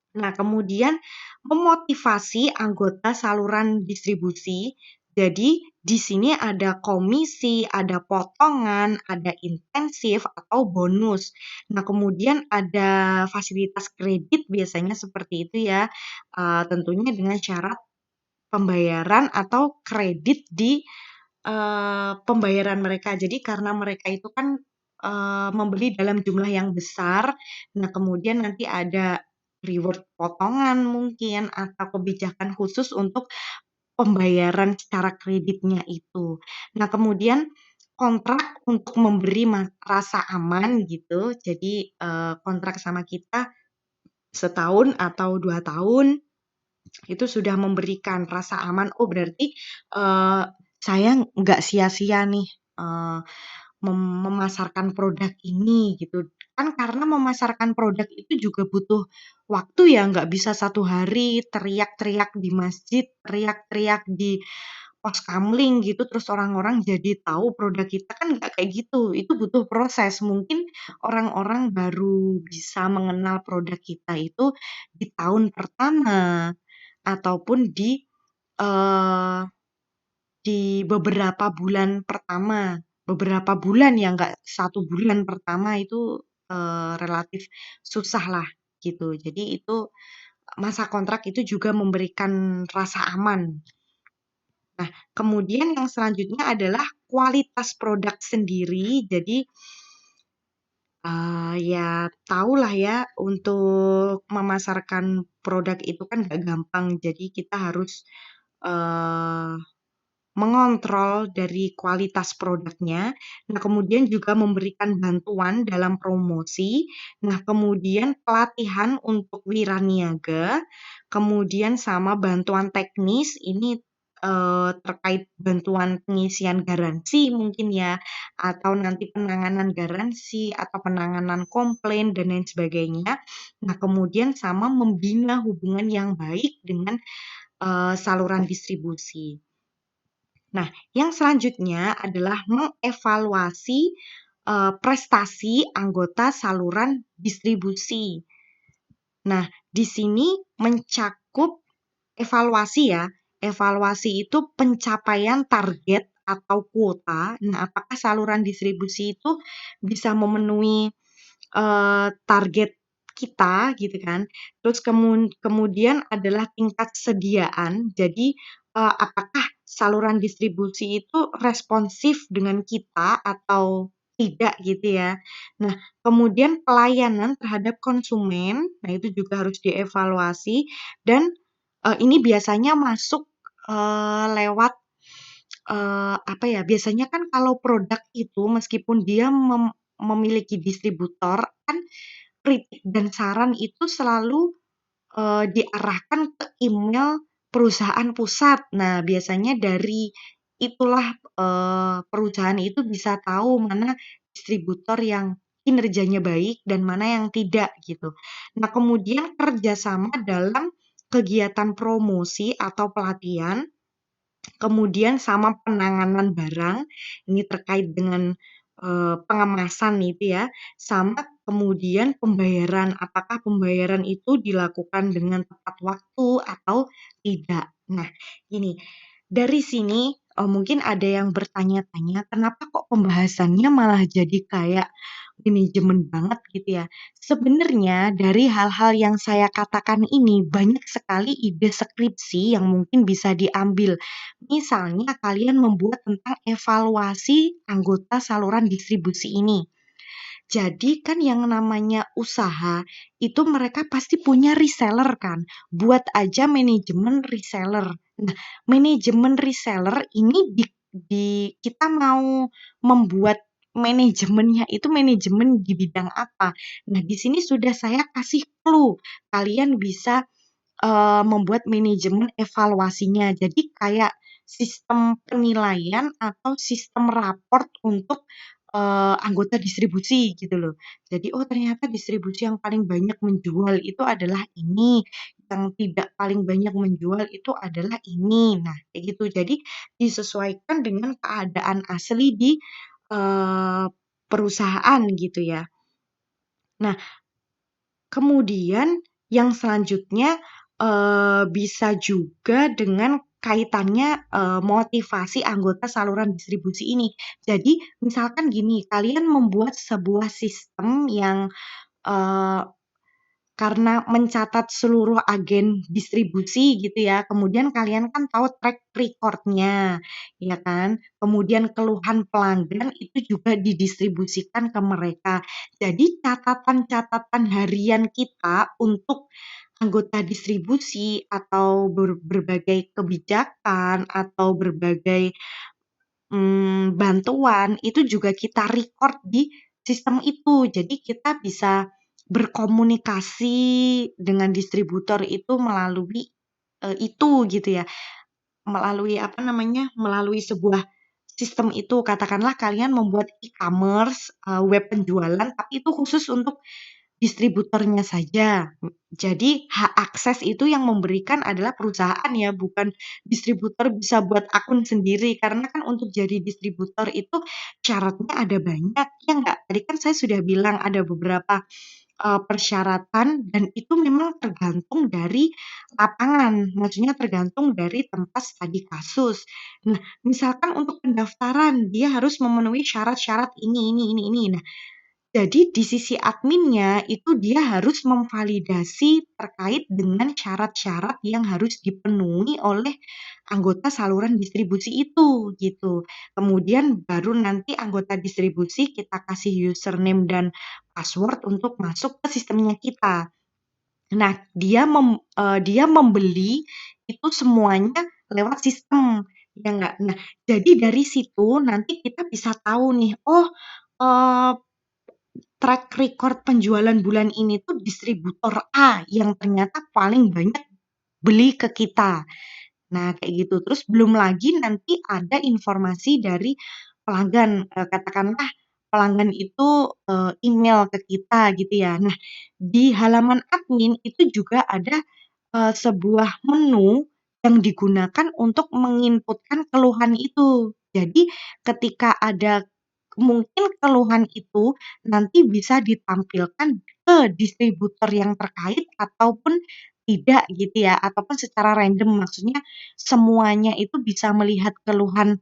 Nah, kemudian memotivasi anggota saluran distribusi. Jadi, di sini ada komisi, ada potongan, ada intensif atau bonus. Nah, kemudian ada fasilitas kredit biasanya seperti itu ya. Tentunya dengan syarat pembayaran atau kredit di pembayaran mereka. Jadi karena mereka itu kan membeli dalam jumlah yang besar, nah kemudian nanti ada reward potongan mungkin atau kebijakan khusus untuk pembayaran secara kreditnya itu. Nah, kemudian kontrak untuk memberi rasa aman gitu. Jadi kontrak sama kita setahun atau 2 tahun itu sudah memberikan rasa aman, oh berarti saya nggak sia-sia nih memasarkan produk ini gitu. Kan karena memasarkan produk itu juga butuh waktu ya, nggak bisa 1 hari teriak-teriak di masjid, teriak-teriak di pos kamling gitu, terus orang-orang jadi tahu produk kita, kan nggak kayak gitu. Itu butuh proses. Mungkin orang-orang baru bisa mengenal produk kita itu di tahun pertama ataupun eee, di beberapa bulan pertama. Beberapa bulan ya, nggak 1 bulan pertama itu, relatif susah lah gitu. Jadi itu masa kontrak itu juga memberikan rasa aman. Nah, kemudian yang selanjutnya adalah kualitas produk sendiri. Jadi, ya tahulah ya untuk memasarkan produk itu kan nggak gampang. Jadi kita harus, eee mengontrol dari kualitas produknya. Nah, kemudian juga memberikan bantuan dalam promosi. Nah, kemudian pelatihan untuk wiraniaga, kemudian sama bantuan teknis ini terkait bantuan pengisian garansi mungkin ya, atau nanti penanganan garansi atau penanganan komplain dan lain sebagainya. Nah, kemudian sama membina hubungan yang baik dengan, saluran distribusi. Nah, yang selanjutnya adalah mengevaluasi, prestasi anggota saluran distribusi. Nah, di sini mencakup evaluasi ya. Evaluasi itu pencapaian target atau kuota. Nah, apakah saluran distribusi itu bisa memenuhi target kita gitu kan. Terus kemudian adalah tingkat kesediaan. Jadi, apakah saluran distribusi itu responsif dengan kita atau tidak gitu ya. Nah, kemudian pelayanan terhadap konsumen, nah itu juga harus dievaluasi dan, ini biasanya masuk, lewat, apa ya, biasanya kan kalau produk itu meskipun dia memiliki distributor kan kritik dan saran itu selalu, diarahkan ke email perusahaan pusat. Nah, biasanya dari itulah, perusahaan itu bisa tahu mana distributor yang kinerjanya baik dan mana yang tidak, gitu. Nah, kemudian kerjasama dalam kegiatan promosi atau pelatihan, kemudian sama penanganan barang, ini terkait dengan, pengemasan itu ya, sama kemudian pembayaran, apakah pembayaran itu dilakukan dengan tepat waktu atau tidak. Nah, gini, dari sini, mungkin ada yang bertanya-tanya, kenapa kok pembahasannya malah jadi kayak manajemen banget gitu ya. Sebenarnya dari hal-hal yang saya katakan ini banyak sekali ide skripsi yang mungkin bisa diambil. Misalnya kalian membuat tentang evaluasi anggota saluran distribusi ini. Jadi kan yang namanya usaha, itu mereka pasti punya reseller kan. Buat aja manajemen reseller. Nah, manajemen reseller ini kita mau membuat manajemennya itu manajemen di bidang apa. Nah, di sini sudah saya kasih clue. Kalian bisa membuat manajemen evaluasinya. Jadi kayak sistem penilaian atau sistem raport untuk, anggota distribusi gitu loh. Jadi, oh ternyata distribusi yang paling banyak menjual itu adalah ini, yang tidak paling banyak menjual itu adalah ini. Nah, kayak gitu. Jadi disesuaikan dengan keadaan asli di, eee, perusahaan gitu ya. Nah, kemudian yang selanjutnya, bisa juga dengan kaitannya, motivasi anggota saluran distribusi ini. Jadi misalkan gini, kalian membuat sebuah sistem yang, eee karena mencatat seluruh agen distribusi gitu ya, kemudian kalian kan tahu track record-nya, ya kan? Kemudian keluhan pelanggan itu juga didistribusikan ke mereka. Jadi catatan-catatan harian kita untuk anggota distribusi atau berbagai kebijakan atau berbagai bantuan itu juga kita record di sistem itu. Jadi kita bisa berkomunikasi dengan distributor itu melalui, itu gitu ya, melalui apa namanya, melalui sebuah sistem itu. Katakanlah kalian membuat e-commerce, web penjualan, tapi itu khusus untuk distributornya saja. Jadi hak akses itu yang memberikan adalah perusahaan ya, bukan distributor bisa buat akun sendiri. Karena kan untuk jadi distributor itu syaratnya ada banyak, ya nggak? Tadi kan saya sudah bilang ada beberapa, persyaratan dan itu memang tergantung dari lapangan, maksudnya tergantung dari tempat studi kasus. Nah, misalkan untuk pendaftaran dia harus memenuhi syarat-syarat ini. Nah, jadi di sisi adminnya itu dia harus memvalidasi terkait dengan syarat-syarat yang harus dipenuhi oleh anggota saluran distribusi itu, gitu. Kemudian baru nanti anggota distribusi kita kasih username dan password untuk masuk ke sistemnya kita. Nah, dia membeli itu semuanya lewat sistem, ya nggak? Nah, jadi dari situ nanti kita bisa tahu nih, oh, eee track record penjualan bulan ini tuh distributor A yang ternyata paling banyak beli ke kita. Nah, kayak gitu. Terus belum lagi nanti ada informasi dari pelanggan, katakanlah pelanggan itu, email ke kita gitu ya. Nah, di halaman admin itu juga ada, sebuah menu yang digunakan untuk menginputkan keluhan itu. Jadi ketika ada mungkin keluhan itu nanti bisa ditampilkan ke distributor yang terkait ataupun tidak gitu ya, ataupun secara random. Maksudnya semuanya itu bisa melihat keluhan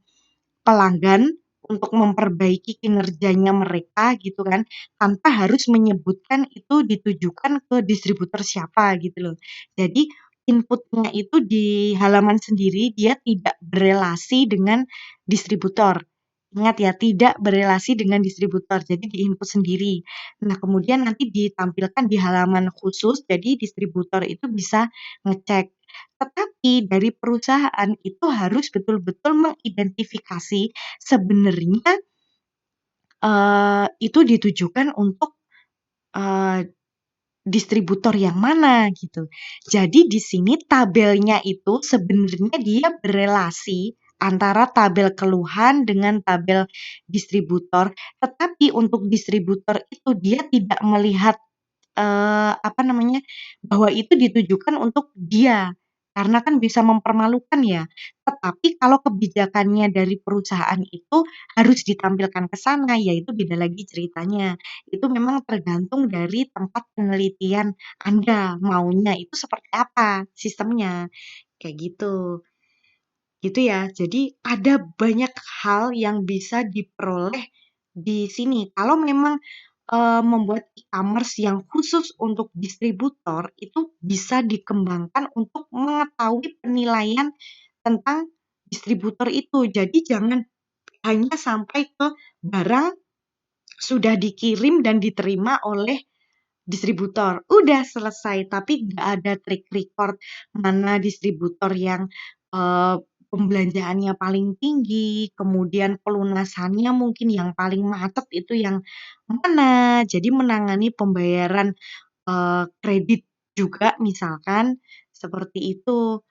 pelanggan untuk memperbaiki kinerjanya mereka gitu kan, tanpa harus menyebutkan itu ditujukan ke distributor siapa gitu loh. Jadi inputnya itu di halaman sendiri dia tidak berelasi dengan distributor. Ingat ya, tidak berelasi dengan distributor, jadi di-input sendiri. Nah, kemudian nanti ditampilkan di halaman khusus, jadi distributor itu bisa ngecek. Tetapi dari perusahaan itu harus betul-betul mengidentifikasi sebenarnya, itu ditujukan untuk, eee, distributor yang mana gitu. Jadi di sini tabelnya itu sebenarnya dia berelasi antara tabel keluhan dengan tabel distributor, tetapi untuk distributor itu dia tidak melihat apa namanya, bahwa itu ditujukan untuk dia, karena kan bisa mempermalukan ya. Tetapi kalau kebijakannya dari perusahaan itu harus ditampilkan ke sana, ya itu beda lagi ceritanya. Itu memang tergantung dari tempat penelitian Anda, maunya itu seperti apa sistemnya, kayak gitu. Gitu ya. Jadi ada banyak hal yang bisa diperoleh di sini. Kalau memang, membuat e-commerce yang khusus untuk distributor, itu bisa dikembangkan untuk mengetahui penilaian tentang distributor itu. Jadi jangan hanya sampai ke barang sudah dikirim dan diterima oleh distributor, udah selesai, tapi nggak ada track record mana distributor yang, pembelanjaannya paling tinggi, kemudian pelunasannya mungkin yang paling macet itu yang mana. Jadi menangani pembayaran, kredit juga misalkan, seperti itu.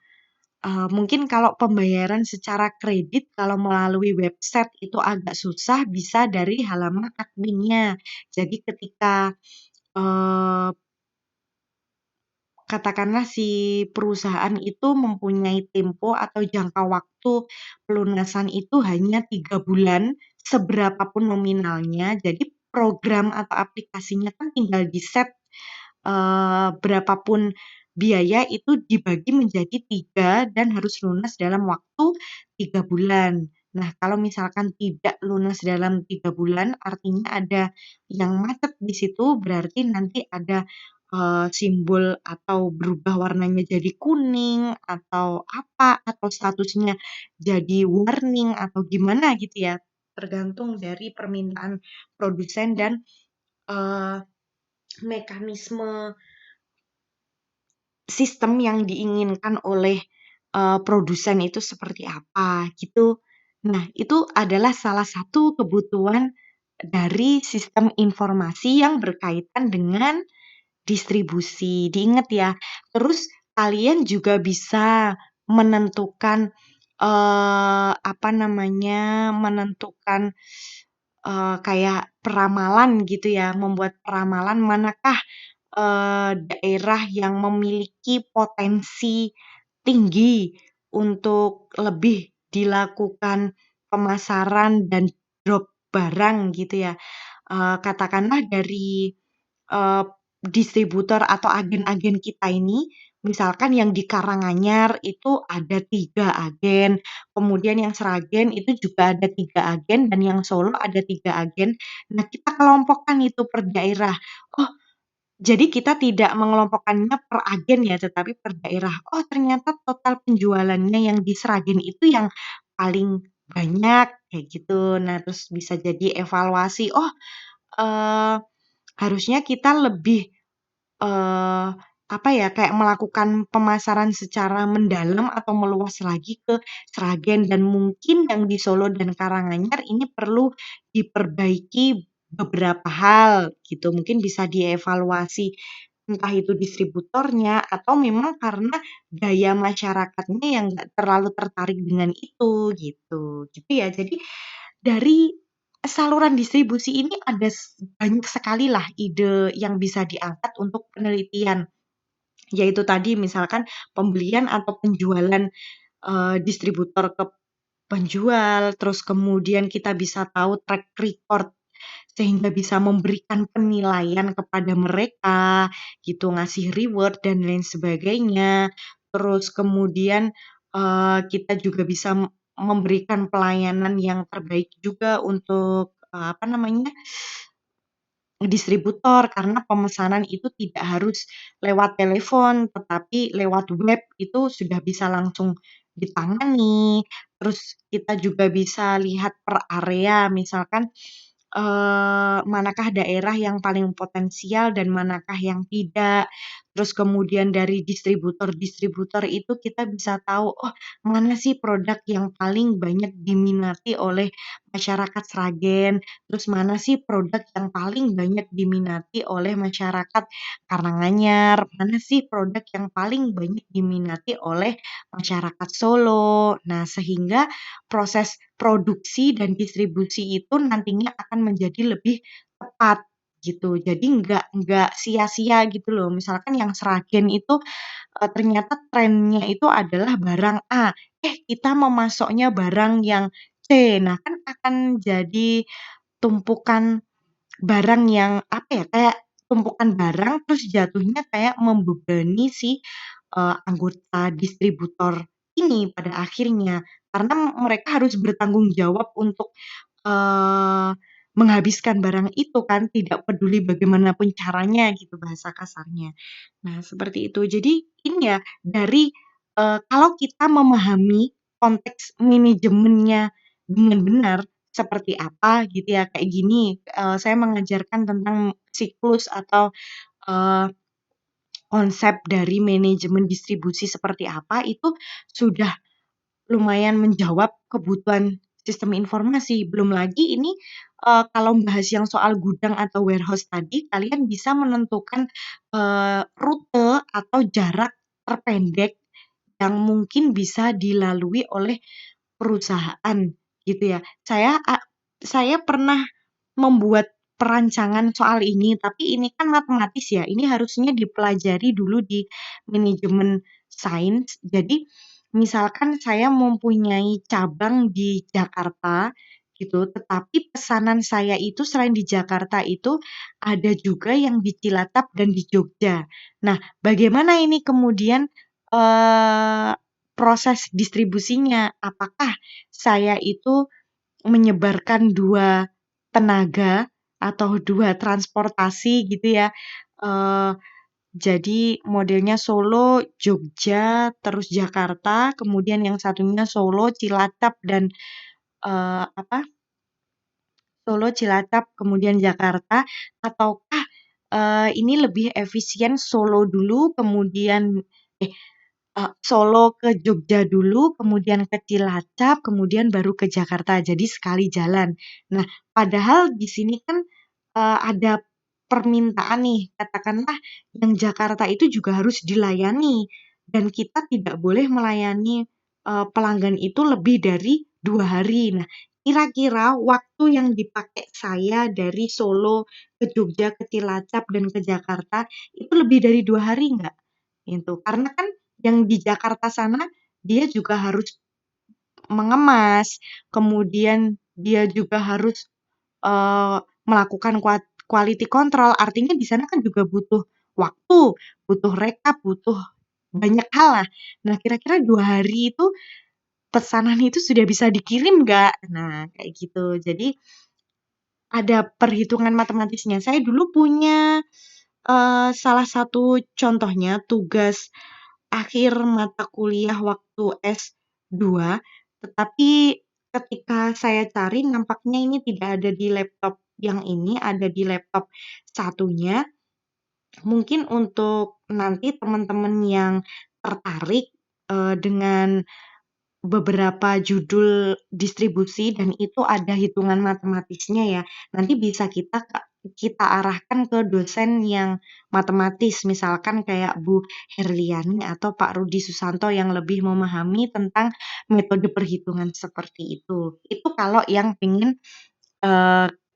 Mungkin kalau pembayaran secara kredit kalau melalui website itu agak susah, bisa dari halaman adminnya. Jadi ketika, eee katakanlah si perusahaan itu mempunyai tempo atau jangka waktu pelunasan itu hanya 3 bulan, seberapa pun nominalnya. Jadi program atau aplikasinya kan tinggal di-set, berapa biaya itu dibagi menjadi 3 dan harus lunas dalam waktu 3 bulan. Nah, kalau misalkan tidak lunas dalam 3 bulan, artinya ada yang macet di situ, berarti nanti ada simbol atau berubah warnanya jadi kuning atau apa, atau statusnya jadi warning atau gimana gitu ya, tergantung dari permintaan produsen dan, eee, mekanisme sistem yang diinginkan oleh, produsen itu seperti apa gitu. Nah, itu adalah salah satu kebutuhan dari sistem informasi yang berkaitan dengan distribusi, diingat ya. Terus kalian juga bisa menentukan, apa namanya, menentukan, kayak peramalan gitu ya, membuat peramalan manakah, daerah yang memiliki potensi tinggi untuk lebih dilakukan pemasaran dan drop barang gitu ya. Katakanlah dari, eee, distributor atau agen-agen kita ini, misalkan yang di Karanganyar itu ada 3 agen, kemudian yang Sragen itu juga ada 3 agen, dan yang Solo ada 3 agen. Nah, kita kelompokkan itu per daerah. Oh, jadi kita tidak mengelompokkannya per agen ya, tetapi per daerah. Oh, ternyata total penjualannya yang di Sragen itu yang paling banyak, kayak gitu. Nah, terus bisa jadi evaluasi, oh, eee, harusnya kita lebih, eee, apa ya, kayak melakukan pemasaran secara mendalam atau meluas lagi ke Sragen, dan mungkin yang di Solo dan Karanganyar ini perlu diperbaiki beberapa hal gitu, mungkin bisa dievaluasi entah itu distributornya atau memang karena gaya masyarakatnya yang nggak terlalu tertarik dengan itu gitu. Gitu ya. Jadi dari saluran distribusi ini ada banyak sekali lah ide yang bisa diangkat untuk penelitian. Yaitu tadi misalkan pembelian atau penjualan distributor ke penjual, terus kemudian kita bisa tahu track record sehingga bisa memberikan penilaian kepada mereka gitu, ngasih reward dan lain sebagainya. Terus kemudian, kita juga bisa memberikan pelayanan yang terbaik juga untuk, apa namanya, distributor karena pemesanan itu tidak harus lewat telepon, tetapi lewat web itu sudah bisa langsung ditangani. Terus kita juga bisa lihat per area, misalkan, manakah daerah yang paling potensial dan manakah yang tidak. Terus kemudian dari distributor-distributor itu kita bisa tahu, oh mana sih produk yang paling banyak diminati oleh masyarakat Sragen, terus mana sih produk yang paling banyak diminati oleh masyarakat Karanganyar, mana sih produk yang paling banyak diminati oleh masyarakat Solo. Nah, sehingga proses produksi dan distribusi itu nantinya akan menjadi lebih tepat gitu. Jadi nggak sia-sia gitu loh. Misalkan yang Sragen itu, ternyata trennya itu adalah barang A, kita memasoknya barang yang C. Nah, kan akan jadi tumpukan barang yang, apa ya, kayak tumpukan barang terus jatuhnya kayak membebani si, anggota distributor ini pada akhirnya. Karena mereka harus bertanggung jawab untuk, eee, menghabiskan barang itu kan, tidak peduli bagaimanapun caranya gitu bahasa kasarnya. Nah, seperti itu. Jadi ini ya, dari, kalau kita memahami konteks manajemennya dengan benar, seperti apa gitu ya, kayak gini, saya mengajarkan tentang siklus atau, eee, konsep dari manajemen distribusi seperti apa, itu sudah lumayan menjawab kebutuhan sistem informasi. Belum lagi ini, kalau bahas yang soal gudang atau warehouse tadi, kalian bisa menentukan, rute atau jarak terpendek yang mungkin bisa dilalui oleh perusahaan gitu ya. Saya pernah membuat perancangan soal ini, tapi ini kan matematis ya, ini harusnya dipelajari dulu di manajemen sains. Jadi, misalkan saya mempunyai cabang di Jakarta gitu, tetapi pesanan saya itu selain di Jakarta itu ada juga yang di Cilacap dan di Jogja. Nah, bagaimana ini kemudian, eee, proses distribusinya? Apakah saya itu menyebarkan 2 tenaga atau 2 transportasi gitu ya, eee, jadi modelnya Solo, Jogja, terus Jakarta, kemudian yang satunya Solo, Cilacap, dan, apa, Solo, Cilacap, kemudian Jakarta, ataukah, ini lebih efisien Solo dulu kemudian eh, Solo ke Jogja dulu, kemudian ke Cilacap, kemudian baru ke Jakarta, jadi sekali jalan. Nah, padahal di sini kan, ada permintaan nih, katakanlah yang Jakarta itu juga harus dilayani dan kita tidak boleh melayani, pelanggan itu lebih dari 2 hari. Nah, kira-kira waktu yang dipakai saya dari Solo ke Jogja, ke Cilacap, dan ke Jakarta itu lebih dari 2 hari nggak? Gitu. Karena kan yang di Jakarta sana, dia juga harus mengemas, kemudian dia juga harus, melakukan quality control, artinya di sana kan juga butuh waktu, butuh rekap, butuh banyak hal lah. Nah, kira-kira 2 hari itu pesanan itu sudah bisa dikirim nggak? Nah, kayak gitu. Jadi ada perhitungan matematisnya. Saya dulu punya, salah satu contohnya tugas akhir mata kuliah waktu S2, tetapi ketika saya cari nampaknya ini tidak ada di laptop yang ini, ada di laptop satunya. Mungkin untuk nanti teman-teman yang tertarik, dengan beberapa judul distribusi dan itu ada hitungan matematisnya ya, nanti bisa kita kita arahkan ke dosen yang matematis, misalkan kayak Bu Herliani atau Pak Rudi Susanto yang lebih memahami tentang metode perhitungan seperti itu. Itu kalau yang pengen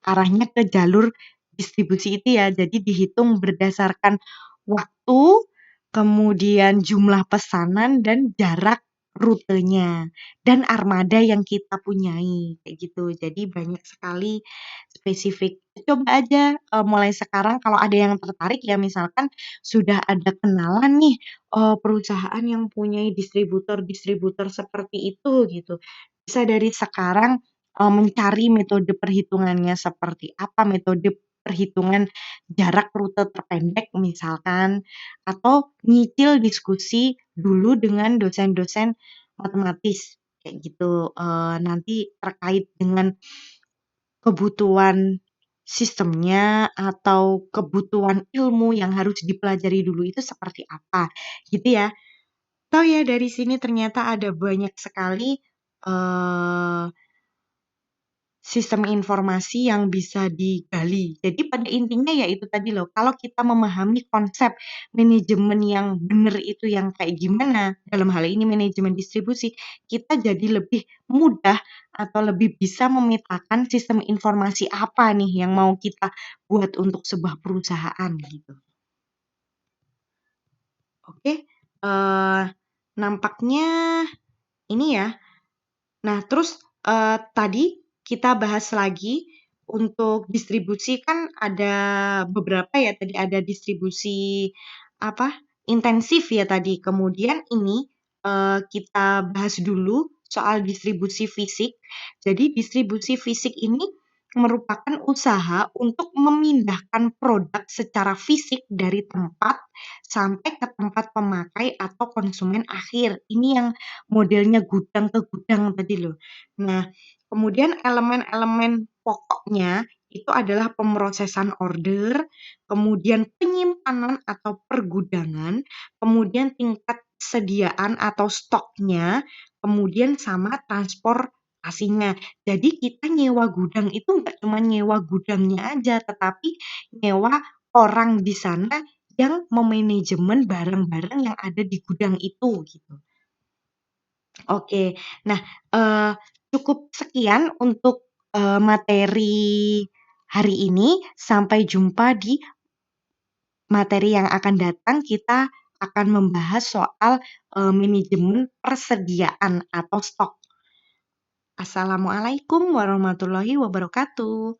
arahnya ke jalur distribusi itu ya. Jadi dihitung berdasarkan waktu, kemudian jumlah pesanan dan jarak rutenya dan armada yang kita punyai kayak gitu. Jadi banyak sekali spesifik. Coba aja mulai sekarang kalau ada yang tertarik ya misalkan sudah ada kenalan nih perusahaan yang punyai distributor-distributor seperti itu gitu. Bisa dari sekarang mencari metode perhitungannya seperti apa, metode perhitungan jarak rute terpendek misalkan, atau nyicil diskusi dulu dengan dosen-dosen matematis, kayak gitu. Nanti terkait dengan kebutuhan sistemnya atau kebutuhan ilmu yang harus dipelajari dulu itu seperti apa, gitu ya. Tahu ya dari sini ternyata ada banyak sekali, eee sistem informasi yang bisa digali. Jadi pada intinya ya itu tadi loh, kalau kita memahami konsep manajemen yang benar itu yang kayak gimana, dalam hal ini manajemen distribusi, kita jadi lebih mudah atau lebih bisa memetakan sistem informasi apa nih yang mau kita buat untuk sebuah perusahaan gitu. Oke, nampaknya ini ya. Nah, terus, tadi kita bahas lagi untuk distribusi kan ada beberapa ya tadi, ada distribusi apa, intensif ya tadi. Kemudian ini, kita bahas dulu soal distribusi fisik. Jadi distribusi fisik ini merupakan usaha untuk memindahkan produk secara fisik dari tempat sampai ke tempat pemakai atau konsumen akhir. Ini yang modelnya gudang ke gudang tadi loh. Nah, kemudian elemen-elemen pokoknya itu adalah pemrosesan order, kemudian penyimpanan atau pergudangan, kemudian tingkat sediaan atau stoknya, kemudian sama transportasinya. Jadi kita nyewa gudang itu nggak cuma nyewa gudangnya aja, tetapi nyewa orang di sana yang memanajemen barang-barang yang ada di gudang itu gitu. Oke. Nah, cukup sekian untuk, materi hari ini. Sampai jumpa di materi yang akan datang. Kita akan membahas soal, manajemen persediaan atau stok. Assalamualaikum warahmatullahi wabarakatuh.